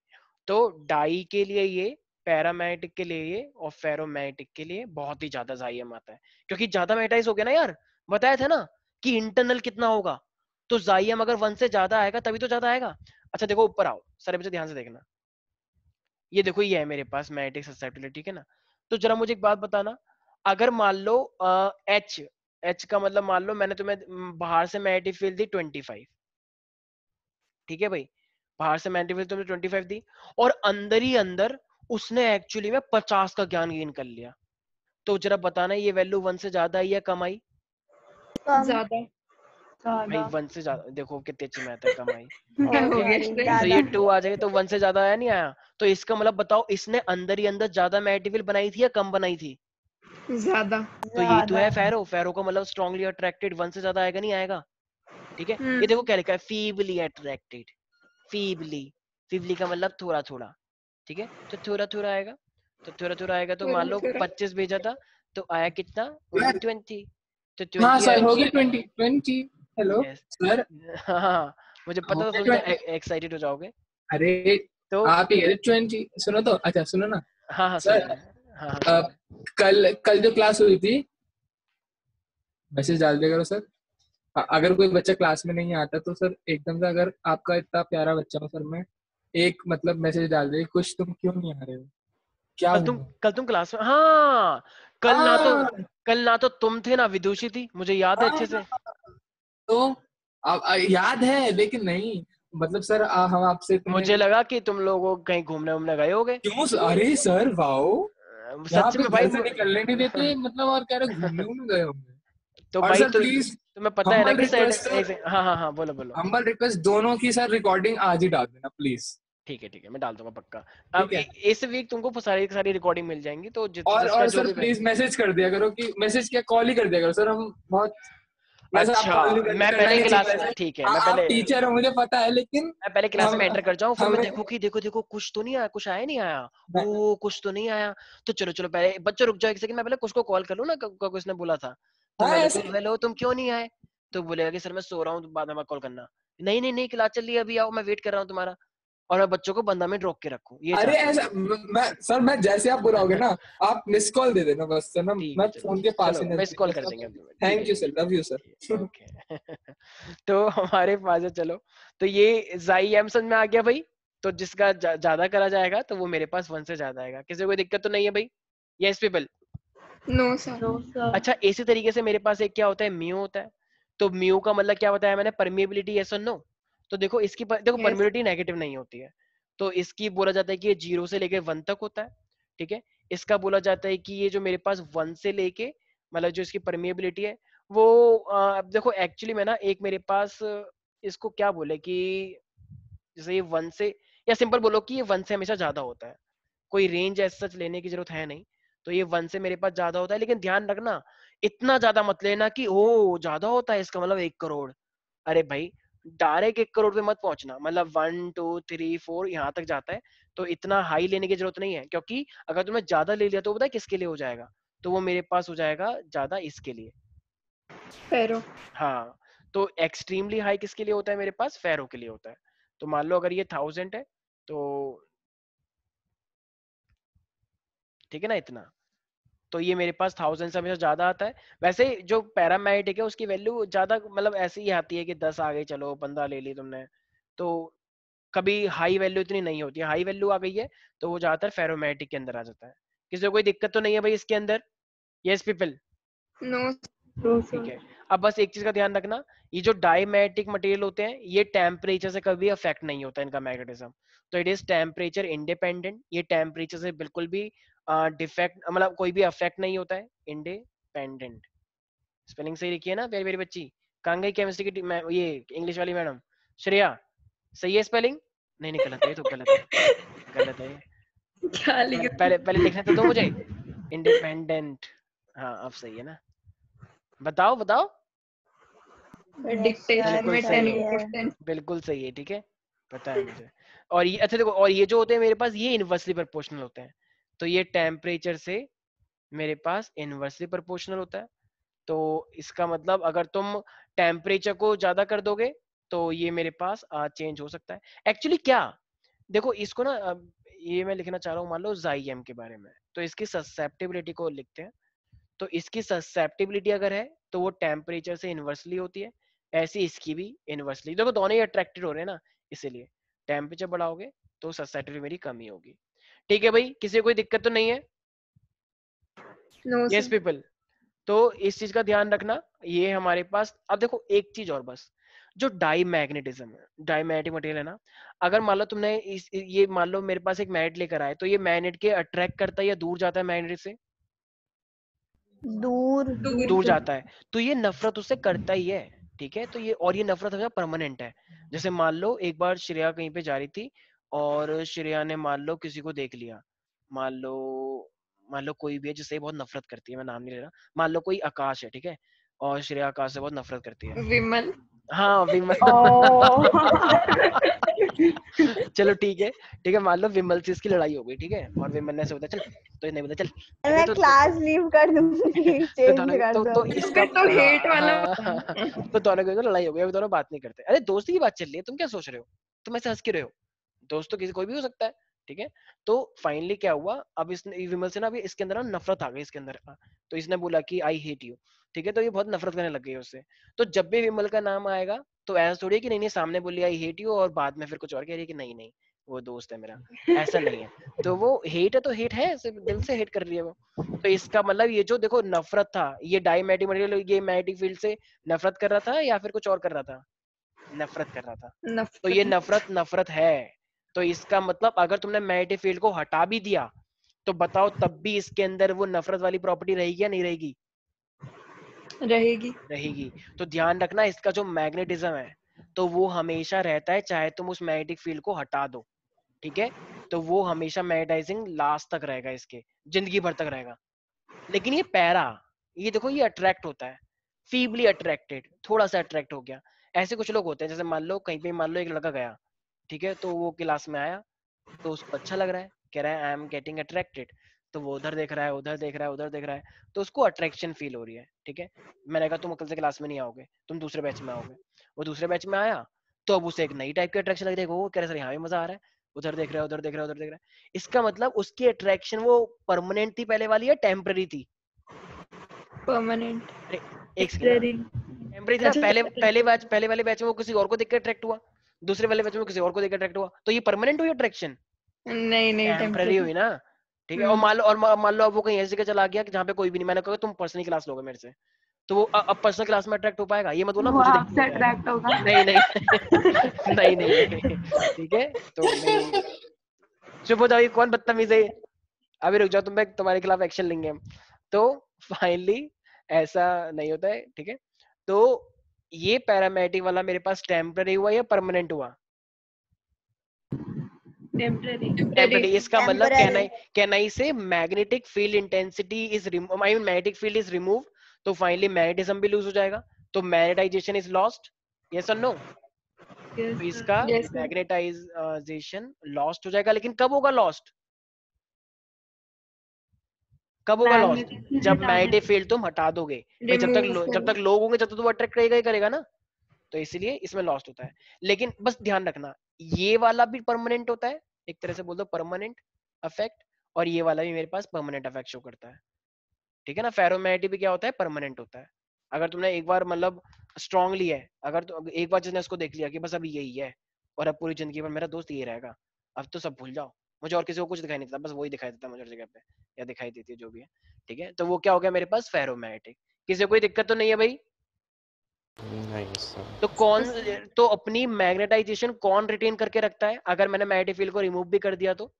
तो डाई के लिए ये, पैरामैग्नेटिक के लिए ये, और फेरोमैग्नेटिक के लिए बहुत ही ज्यादा जाइम आता है, क्योंकि ज्यादा मैग्नेटाइज हो गया ना यार। बताया था ना कि इंटरनल कितना होगा, तो जाइम अगर 1 से ज्यादा आएगा तभी तो ज्यादा आएगा। अच्छा देखो ऊपर आओ, सारे बच्चे ध्यान से देखना। ये देखो ये है मेरे पास मैग्नेटिक ससेप्टिबिलिटी। ठीक है ना। तो जरा मुझे एक बात बताना, अगर मान लो एच, एच का मतलब मान लो मैंने तुम्हें बाहर से मैग्नेटिक फील्ड दी 25। ठीक है भाई, बाहर से मैग्नेटिक फील्ड तुमने 25 दी, और अंदर ही अंदर उसने एक्चुअली में 50 का ज्ञान गेन कर लिया। तो जरा बताना ये वैल्यू 1 से ज्यादा आई या कम आई? कम। ज्यादा। भाई 1 से ज्यादा, देखो कितनी अच्छी मैथ है, कम आई। हो ठीक है, गया तो straight। ये 2 आ जाएगा, तो 1 से ज्यादा आया नहीं आया? तो इसका मतलब बताओ इसने अंदर ही अंदर ज्यादा मैग्नेटिक फील्ड बनाई थी या कम बनाई थी? ज्यादा। तो ये तो है फेरो। फेरो का मतलब स्ट्रांगली अट्रैक्टेड, 1 से ज्यादा आएगा नहीं आएगा? ठीक है। ये देखो क्या लिखा है, फीबली अट्रैक्टेड। फीबली, फीबली का मतलब थोड़ा थोड़ा। ठीक है, तो थोड़ा थोड़ा आएगा। तो थोड़ा थोड़ा आएगा, तो मान लो 25 भेजा था तो आया कितना? ओनली 20। तो 20 हाँ सर, आया। हो गया 20 हेलो Yes. सर। हाँ, मुझे हो पता था गया तुम 20। एक्साइटेड हो जाओगे। अरे तो आप ही 20 सुनो तो, अच्छा सुनो ना हाँ हाँ सुन सर। रहे हैं। हाँ हाँ सुन रहे हैं। कल कल जो क्लास हुई थी, मैसेज डाल दिया करो सर। अगर कोई बच्चा क्लास में नहीं आता तो सर एकदम से, अगर आपका इतना प्यारा बच्चा हो सर, मैं एक मतलब मैसेज डाल दे, कुछ तुम क्यों नहीं आ रहे हो, क्या हुआ? कल तुम क्लास में, हाँ हाँ कल ना तो तुम थे ना विदुषी थी, मुझे याद है अच्छे हाँ। से। तो अब याद है लेकिन नहीं, मतलब सर हम आपसे इतने, मुझे लगा कि तुम लोग कहीं घूमने वूमने गए होगे। क्यों अरे सर वाओ, यहाँ सच पे में भाई घर से निकलने नहीं देते मतलब, और कह रहे घूमने घूमने गए होंगे। तो और भाई सर प्लीज, तुम्हें पता है ना हम्बल कि रिक्वेस्ट सर, हाँ हाँ हाँ बोलो बोलो। हम्बल रिक्वेस्ट दोनों की सर रिकॉर्डिंग आज ही डाल देना प्लीज। ठीक है मैं डाल दूंगा पक्का। अब ठीक है। इस वीक तुमको सारी सारी रिकॉर्डिंग मिल जाएंगी, तो जिसका और जो सर भी प्लीज मैसेज कर दिया करो, कि मैसेज क्या कॉल ही कर दिया करो सर, हम बहुत, वैसे आप अच्छा, कॉल नहीं मैं करना पहले नहीं चाहिए क्लास, वैसे। ठीक है हाँ मैं आप पहले टीचर हो मुझे पता है, लेकिन क्लास हम में एंटर कर जाऊं, फिर मैं हमें देखो कि देखो कुछ तो नहीं आया, कुछ आया नहीं आया, ओ कुछ तो नहीं आया। तो चलो पहले बच्चों रुक जाओ एक सेकंड, मैं पहले कुछ को कॉल कर लूं ना, किसने बोला था। तो हाँ मैं ऐसे देखो हेलो तुम क्यों नहीं आए, तो बोलेगा कि सर मैं सो रहा हूँ, बाद में कॉल करना। नहीं नहीं नहीं क्लास चल रही है, अभी आओ, मैं वेट कर रहा हूँ तुम्हारा, और मैं बच्चों को 15 मिनट रोक के रखूँ, ये अरे चाहते हो? ऐसा मैं सर, मैं जैसे आप बुलाओगे ना, आप मिस कॉल दे देना बस सर ना, ठीक मैं है, फोन के पास ही चलो मिस नजदीक कॉल हूँ कर सर। देंगे अब तुम्हें, ठीक थैंक है you sir, love you sir. Okay. तो हमारे पास है, चलो, तो ये जाई एम समझ में आ गया भाई। तो जिसका ज्यादा करा जाएगा तो वो मेरे पास 1 से ज्यादा आएगा। किसी को कोई दिक्कत तो नहीं है भाई? Yes people? No sir. No sir. अच्छा, इसी तरीके से मेरे पास एक क्या होता है, म्यू होता है। तो म्यू का मतलब क्या बताया मैंने, परमिएबिलिटी, यस और नो। तो देखो इसकी देखो Yes. परमिएबिलिटी नेगेटिव नहीं होती है, तो इसकी बोला जाता है कि ये 0 से लेके 1 तक होता है, ठीक है। इसका बोला जाता है कि ये जो मेरे पास 1 से लेके, मतलब जो इसकी परमिएबिलिटी है वो अब देखो एक्चुअली में ना, एक मेरे पास इसको क्या बोले कि जैसे ये 1 से, या सिंपल बोलो कि ये 1 से हमेशा ज्यादा होता है, कोई रेंज एज सच लेने की जरूरत है नहीं। तो ये 1 से मेरे पास ज्यादा होता है, लेकिन ध्यान रखना इतना ज्यादा मत लेना कि ओ ज्यादा होता है इसका मतलब 1 करोड़। अरे भाई, डायरेक्ट 1 करोड़ पे मत पहुंचना, मतलब 1 2 3 4 यहाँ तक जाता है, तो इतना हाई लेने की जरूरत नहीं है, क्योंकि अगर तुमने ज्यादा ले लिया तो पता है किसके लिए हो जाएगा, तो वो मेरे पास हो जाएगा ज्यादा इसके लिए। फेरो। हाँ, तो एक्सट्रीमली हाई किसके लिए होता है मेरे पास, फेरो के लिए होता है। तो मान लो अगर ये 1000 है, तो ठीक है ना इतना, तो ये मेरे पास 1000 से हमेशा ज्यादा आता है। वैसे जो पैरामेडिक है उसकी वैल्यू ज्यादा मतलब ऐसे ही आती है कि 10 आ गई, चलो 15 ले ली तुमने, तो कभी हाई वैल्यू इतनी नहीं होती है। हाई वैल्यू आ गई है तो वो ज्यादातर फेरोमेटिक के अंदर आ जाता है। किसी को कोई दिक्कत तो नहीं है भाई इसके अंदर? Yes people? नो। नो ठीक सर। है। अब बस एक चीज का ध्यान रखना, ये जो डायमेटिक मटेरियल होते हैं ये टेम्परेचर से कभी अफेक्ट नहीं होता इनका मैग्नेटिज्म। तो इट इज टेम्परेचर इंडिपेंडेंट, ये टेम्परेचर से बिल्कुल भी डिफेक्ट मतलब कोई भी अफेक्ट नहीं होता है। इंडिपेंडेंट, स्पेलिंग सही लिखी है ना प्यारी मेरी बच्ची? कहाँ गई केमिस्ट्री की ये इंग्लिश वाली मैडम श्रेया? सही है स्पेलिंग? नहीं नहीं गलत है, ये तो गलत है, गलत है ये। क्या लिख पहले पहले लिखने तो दो मुझे। इंडिपेंडेंट, हाँ अब सही है ना? बताओ बताओ। डिक्टेशन बिल्कुल में सही 10 है, आउट ऑफ 10। बिल्कुल सही है, ठीक है, पता है मुझे। और ये अच्छा देखो, और ये जो होते हैं मेरे पास ये इनवर्सली प्रोपोर्शनल होते हैं। तो ये टेम्परेचर से मेरे पास इनवर्सली प्रोपोर्शनल होता है। तो इसका मतलब अगर तुम टेम्परेचर को ज्यादा कर दोगे तो ये मेरे पास चेंज हो सकता है। एक्चुअली क्या, देखो इसको ना अब ये मैं लिखना चाह रहा हूँ, मान लो जाइएम के बारे में, तो इसकी ससेप्टिबिलिटी को लिखते हैं। तो इसकी ससेप्टिबिलिटी अगर है तो वो टेम्परेचर से इनवर्सली होती है, ऐसी इसकी भी इनवर्सली। देखो दोनों ही अट्रैक्टेड हो रहे हैं ना, इसीलिए टेम्परेचर बढ़ाओगे तो ससेप्टिबिलिटी मेरी कमी होगी। ठीक है भाई, किसी को कोई दिक्कत तो नहीं है? No yes sir. पीपल? तो इस चीज का ध्यान रखना। ये हमारे पास अब देखो एक चीज और बस, जो डाई मैग्नेटिज्म है, डाईमैग्नेटिक मटेरियल है ना, अगर मान लो तुमने ये मान लो मेरे पास एक मैग्नेट लेकर आए, तो ये मैग्नेट के अट्रैक्ट करता है या दूर जाता है मैग्नेट से? दूर। दूर जाता है। तो ये नफरत उससे करता ही है, ठीक है। तो ये, और ये नफरत हमेशा परमानेंट है। जैसे मान लो एक बार श्रेया कहीं पे जा रही थी और श्रेया ने मान लो किसी को देख लिया, मान लो, मान लो कोई भी है जिससे ये बहुत नफरत करती है, मैं नाम नहीं ले रहा, मान लो कोई आकाश है, ठीक है, और श्रेया आकाश से बहुत नफरत करती है। विमल। हाँ विमल। ओ। चलो ठीक है, ठीक है, मान लो विमल से इसकी लड़ाई हो गई, ठीक है, और विमल ने ऐसे बोला चल, तो इसने बोला चल, ठीक है, मैं क्लास लीव कर दूंगी, तो चेंज दोनों कर दो तो अभी। इसका फिर तो हाँ हेट वाला हाँ हाँ, तो दोनों की तो लड़ाई हो गई, अभी दोनों बात नहीं करते। अरे दोस्ती की बात चल रही है, तुम क्या सोच रहे हो? तुम ऐसे हंस के रहे हो? दोस्त तो किसी कोई भी हो सकता है, ठीक है। तो फाइनली क्या हुआ, अब इसने विमल से ना अभी इसके अंदर ना नफरत आ गई इसके अंदर। तो इसने बोला कि आई हेट यू, ठीक है, तो ये बहुत नफरत करने लग गई उससे। तो जब भी विमल का नाम आएगा तो ऐसा थोड़ी है कि नहीं नहीं सामने बोली आई हेट यू और बाद में फिर कुछ और कह रही है कि नहीं नहीं वो दोस्त है मेरा, ऐसा नहीं है। तो वो हेट है तो हेट है, सिर्फ दिल से हेट कर रही है वो। तो इसका मतलब ये जो देखो नफरत था, ये डाईमैग्नेटिक मटेरियल ये मैग्नेटिक फील्ड से नफरत कर रहा था या फिर कुछ और कर रहा था? नफरत कर रहा था। तो ये नफरत। नफरत नफरत है। तो इसका मतलब अगर तुमने मैग्नेटिक फील्ड को हटा भी दिया तो बताओ तब भी इसके अंदर वो नफरत वाली प्रॉपर्टी रहेगी या नहीं रहेगी? रहेगी। रहेगी। तो ध्यान रखना इसका जो मैग्नेटिज्म है तो वो हमेशा रहता है, चाहे तुम उस मैग्नेटिक फील्ड को हटा दो, ठीक है। तो वो हमेशा मैग्नेटाइजिंग लास्ट तक रहेगा, इसके जिंदगी भर तक रहेगा। लेकिन ये पैरा, ये देखो ये अट्रैक्ट होता है, फीबली अट्रैक्टेड, थोड़ा सा अट्रैक्ट हो गया। ऐसे कुछ लोग होते हैं, जैसे मान लो कहीं पे मान लो एक लड़का गया, ठीक है, तो वो क्लास में आया, तो उसको अच्छा लग रहा है, कह रहा है आई एम गेटिंग अट्रैक्टेड, तो वो उधर देख रहा है, उधर देख रहा है, उधर देख रहा है, तो उसको अट्रैक्शन फील हो रही है, ठीक है। मैंने कहा तुम कल से क्लास में नहीं आओगे, तुम दूसरे बैच में आओगे। वो दूसरे बैच में आया, तो अब उसे एक नई टाइप की अट्रैक्शन लग जाएगी, वो कह रहे सर यहाँ भी मजा आ रहा है, उधर देख रहा है, उधर देख रहा है, उधर देख रहा है। इसका मतलब उसकी अट्रैक्शन वो परमानेंट थी पहले वाली या टेम्पररी थी? परमानेंट। अरे एक सेकंड, टेम्पररी थी ना। पहले वाले बैच में वो किसी और को देख के अट्रैक्ट हुआ, दूसरे वाले बैच में किसी और को देख के अट्रैक्ट हुआ, तो ये परमानेंट हुई अट्रैक्शन? नहीं टेम्पररी टेम्पररी। हुई ना, ठीक है। और मान लो अब वो कहीं ऐसी जगह चला गया कि जहाँ पे कोई भी नहीं, मैंने कहा तुम पर्सनल क्लास लोगे मेरे से, तो वो अब पर्सनल क्लास में अट्रैक्ट हो पाएगा? ये मत बोलना वो मुझे देख आपसे अट्रैक्ट होगा। नहीं नहीं नहीं, ठीक है। तो नहीं, चुप हो जाओ, ये कौन बदतमीज है? अभी रुक जाओ, तुम्हारे खिलाफ एक्शन लेंगे हम। तो फाइनली ऐसा नहीं होता है, ठीक है। तो ये पैरामेडिक वाला मेरे पास टेम्पररी हुआ या परमानेंट हुआ? टेम्पररी। इसका मतलब कहना ही से magnetic field intensity is magnetic field is remove, तो फाइनली मैग्नेटिज्म भी लूज हो जाएगा, तो मैग्नेटाइजेशन इज लॉस्ट। यस और नो? तो इसका मैग्नेटाइजेशन लॉस्ट हो जाएगा, लेकिन कब होगा लॉस्ट? कब होगा लॉस्ट? जब मैग्नेटिक फील्ड तुम हटा दोगे भाई। जब तक लोग होंगे जब तक तो वो अट्रैक्ट करेगा ही करेगा ना, तो इसलिए इसमें लॉस्ट होता है। लेकिन बस ध्यान रखना, ये वाला भी परमानेंट होता है, एक तरह से बोल दो परमानेंट इफेक्ट, और ये वाला भी मेरे पास परमानेंट इफेक्ट शो करता है, ठीक है ना। फेरोमैग्नेटिक भी क्या होता है? परमानेंट होता है। अगर तुमने एक बार मतलब स्ट्रांगली है, अगर तो एक बार जिसने इसको देख लिया कि बस अब यही है और अब पूरी जिंदगी भर मेरा दोस्त ये रहेगा, अब तो सब भूल जाओ, मुझे और किसी को कुछ दिखाई नहीं देता, बस वही दिखाई देता मुझे हर जगह पे, या दिखाई देती है जो भी है, ठीक है। तो वो क्या हो गया मेरे पास? फेरोमैग्नेटिक। किसी को कोई दिक्कत तो नहीं है भाई? नहीं सर। तो अपनी मैग्नेटाइजेशन कौन रिटेन करके रखता है अगर मैंने मैग्नेटिक फील्ड को रिमूव भी कर दिया तो?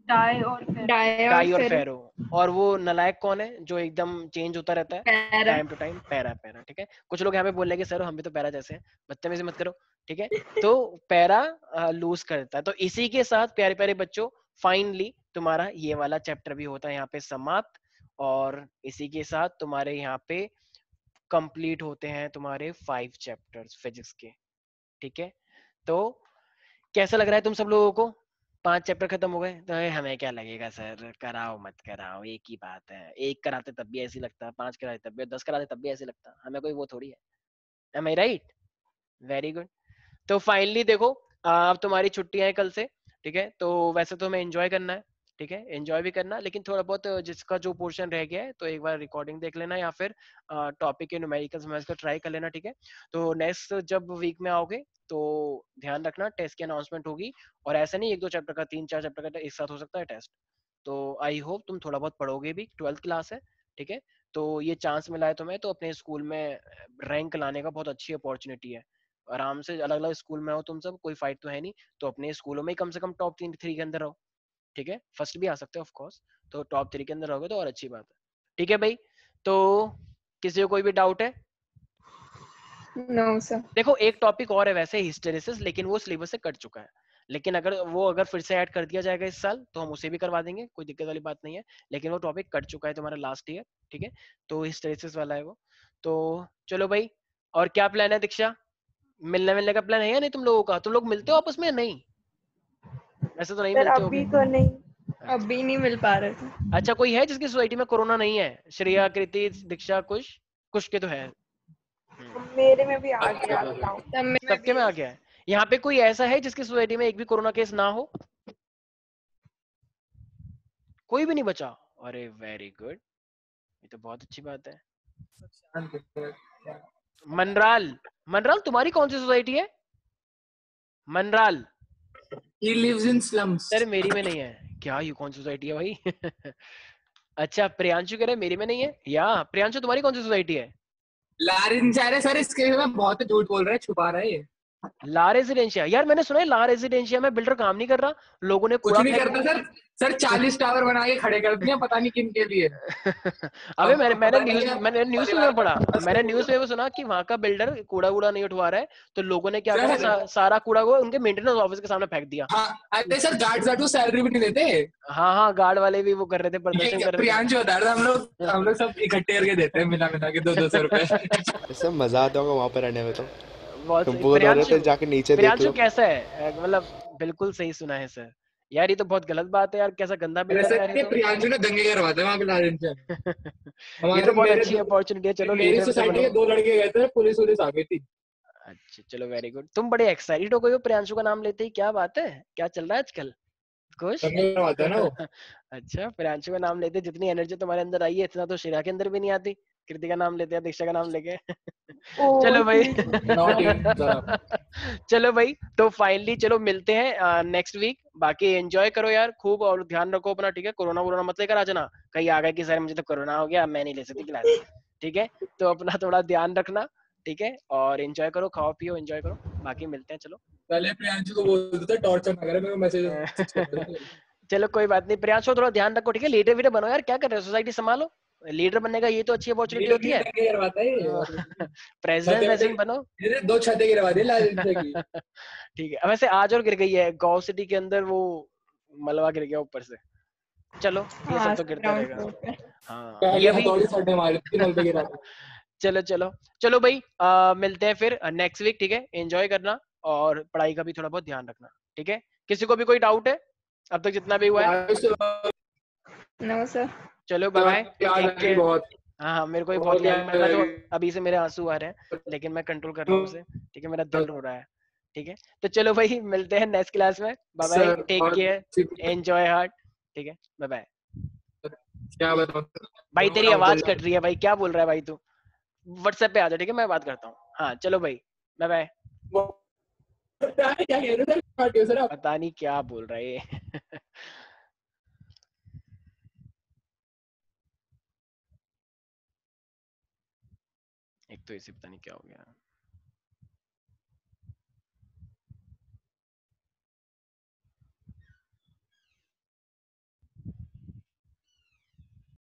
डाई और फेरो। और वो नलायक कौन है जो एकदम चेंज होता रहता है टाइम टू टाइम? पैरा। ठीक है। कुछ लोग यहाँ पे बोल रहे हैं कि सर हम भी तो पैरा जैसे हैं, बदतमीजी मत करो, ठीक है। तो पैरा लूज करता है। तो इसी के साथ प्यारे प्यारे बच्चों, फाइनली तुम्हारा ये वाला चैप्टर भी होता है यहाँ पे समाप्त, और इसी के साथ तुम्हारे यहाँ पे कंप्लीट होते हैं तुम्हारे 5 चैप्टर्स फिजिक्स के, ठीक है। तो कैसा लग रहा है तुम सब लोगों को? 5 चैप्टर खत्म हो गए, तो हमें क्या लगेगा सर, कराओ मत कराओ एक ही बात है, एक कराते तब भी ऐसे लगता, 5 कराते तब भी, 10 कराते तब भी ऐसे लगता, हमें कोई वो थोड़ी है। M I right? Very good. तो फाइनली देखो, अब तुम्हारी छुट्टियां हैं कल से, ठीक है। तो वैसे तो हमें एंजॉय करना है, ठीक है, एंजॉय भी करना, लेकिन थोड़ा बहुत जिसका जो पोर्शन रह गया है तो एक बार रिकॉर्डिंग देख लेना, या फिर टॉपिक के न्यूमेरिकल्स में इसको ट्राई कर लेना, ठीक है। तो नेक्स्ट जब वीक में आओगे तो ध्यान रखना टेस्ट की अनाउंसमेंट होगी, और ऐसा नहीं 1-2 चैप्टर का, 3-4 चैप्टर का एक साथ हो सकता है टेस्ट। तो आई होप तुम थोड़ा बहुत पढ़ोगे भी, 12th क्लास है, ठीक है। तो ये चांस मिला है तुम्हें, तो अपने स्कूल में रैंक लाने का बहुत अच्छी अपॉर्चुनिटी है। आराम से अलग अलग स्कूल में हो तुम सब, कोई फाइट तो है नहीं, तो अपने स्कूलों में ही कम से कम टॉप 3 के अंदर रहो, ठीक है। फर्स्ट भी आ सकते हो ऑफ कोर्स, तो टॉप 3 के अंदर रहोगे तो और अच्छी बात है, ठीक है भाई। तो किसी को कोई भी डाउट है? No sir. देखो एक टॉपिक और है वैसे, हिस्टेरिसिस, लेकिन वो सिलेबस से कट चुका है, लेकिन अगर फिर से ऐड कर दिया जाएगा इस साल तो हम उसे भी करवा देंगे, कोई दिक्कत वाली बात नहीं है, लेकिन वो टॉपिक कट चुका है तुम्हारा लास्ट ईयर, ठीक है। तो हिस्टेरिसिस वाला है वो। तो चलो भाई, और क्या प्लान है दीक्षा? मिलने का प्लान है या नहीं तुम लोगों का? तुम लोग मिलते हो आपस में? नहीं, वैसे तो नहीं मिलते होगे। तो नहीं, अभी नहीं मिल पा रहे थे। अच्छा, कोई है जिसकी सोसाइटी में कोरोना नहीं है? श्रेया, कृति, दीक्षा, कुछ के तो है। मेरे में भी आ गया, बताओ। सबके में आ गया है। यहाँ पे कोई ऐसा है जिसकी सोसाइटी में एक भी कोरोना केस ना हो? कोई भी नहीं बचा? अरे वेरी गुड, ये तो बहुत अच्छी बात है। मनराल तुम्हारी कौन सी सोसाइटी है? Manral? He lives in slums. Sir मेरी में नहीं है। क्या ये कौन सी सोसाइटी है भाई? अच्छा, प्रियांशु कह रहे मेरी में नहीं है। या प्रियांशु तुम्हारी कौन सी सोसाइटी है? लारेंजारे सर, इसके में बहुत झूठ बोल रहा है, छुपा रहा है ये। ला रेजिडेंशिया, यार मैंने सुना है ला रेजिडेंशिया में बिल्डर काम नहीं कर रहा, लोगों ने कुछ नहीं करता सर। सर 40 टावर बना के खड़े कर दिए, पता नहीं किन के लिए। अबे मैंने न्यूज में पढ़ा, मैंने न्यूज में सुना कि वहां का बिल्डर कूड़ा वूड़ा नहीं उठवा रहा है, तो लोगों ने क्या करा, सारा कूड़ा को उनके मेंटेनेंस ऑफिस के सामने फेंक दिया। अरे सर गार्ड्स को सैलरी भी नहीं देते। हाँ, गार्ड वाले भी वो कर रहे थे, प्रदर्शन कर रहे थे। प्रियांशु बता रहा था, हम लोग सब इकट्ठे करके देते हैं, मिला के 200 रुपए। सब मजा आता होगा वहाँ पर रहने में। तो बहुत बोल रहे थे जाके नीचे देख लो। कैसा है? मतलब बिल्कुल सही सुना है सर। यार ये तो बहुत गलत बात है यार, कैसा गंदा बिल्डर है यार ये तो। प्रियांशु ने दंगे करवाते हैं वहाँ पे लारेंशिया। ये तो बहुत अच्छी अपॉर्चुनिटी है। चलो मेरी सोसाइटी के 2 लड़के गए थे, पुलिस आ गई थी। अच्छा चलो वेरी गुड। तुम बड़े एक्साइटेड हो गए हो प्रियांशु का नाम लेते ही, क्या बात है, क्या चल रहा है आजकल? खुश? रंग आता है ना वो। अच्छा प्रियांशु का नाम लेते ही जितनी एनर्जी तुम्हारे अंदर आई है इतना तो शिरा के अंदर भी नहीं आती, कृति का नाम लेते हैं, दीक्षा का नाम लेके। ओ चलो भाई। Not even जरा। चलो भाई तो फाइनली चलो मिलते हैं नेक्स्ट वीक। बाकी एंजॉय करो यार खूब और ध्यान रखो अपना, ठीक है? कोरोना वोरोना मत लेकर आ जाना कहीं आ गए कि सर मुझे तो कोरोना हो गया मैं नहीं ले सकती क्लास, ठीक है? तो अपना थोड़ा ध्यान रखना, ठीक है? और एंजॉय करो, खाओ पियो, एंजॉय करो। बाकी मिलते हैं चलो। पहले प्रियांशु को बोल देता टॉर्चर ना करे, मेरे को मैसेज चलो कोई बात नहीं प्रियांशु, थोड़ा ध्यान रखो, ठीक है? लीडर वीडर बनो यार, क्या कर रहे हो, सोसाइटी संभालो। लीडर बनने का ये तो अच्छी अपॉर्चुनिटी होती है। करवाता है प्रेसिडेंट वेसिडेंट बनो। ये 2 छतें गिरवा दी लाल इंडिया की। ठीक है वैसे आज और गिर गई है गांव सिटी के अंदर, वो मलबा गिर गया ऊपर से। चलो ये सब हाँ तो गिरता ग्राउंड रहेगा। फ्लोर पे। हाँ पहले ये भी। हथौड़ी सटे मारी थी नल पे गिरा था। चलो चलो चलो भाई मिलते हैं फिर नेक्स्ट वीक, ठीक है? एंजॉय करना और पढ़ाई का भी थोड़ा बहुत ध्यान रखना, ठीक है? किसी को भी कोई डाउट है अब तक जितना भी हुआ है? No sir. चलो बाय बाय, याद टेक आएगी केयर। बहुत। हाँ हाँ मेरे को भी बहुत बहुत याद याद मैं तो आएगी। अभी से मेरे आंसू आ रहे हैं लेकिन मैं कंट्रोल कर रहा हूँ उसे, ठीक है? मेरा दिल रो रहा है, ठीक है? तो चलो भाई मिलते हैं नेक्स्ट क्लास में। बाय बाय, सर टेक और केयर, एंजॉय हार्ट, ठीक है? Bye bye. क्या बताऊं भाई तेरी आवाज सर। कट रही है भाई, क्या बोल रहा है भाई तू? व्हाट्सएप पे आ जा, ठीक है? मैं बात करता हूँ। हाँ चलो भाई बाय बाय। क्या कह रहे हो सर, पार्टी हो सर आप। पता नहीं क्या बोल रहा है ये। एक तो इसे पता नहीं क्या हो गया।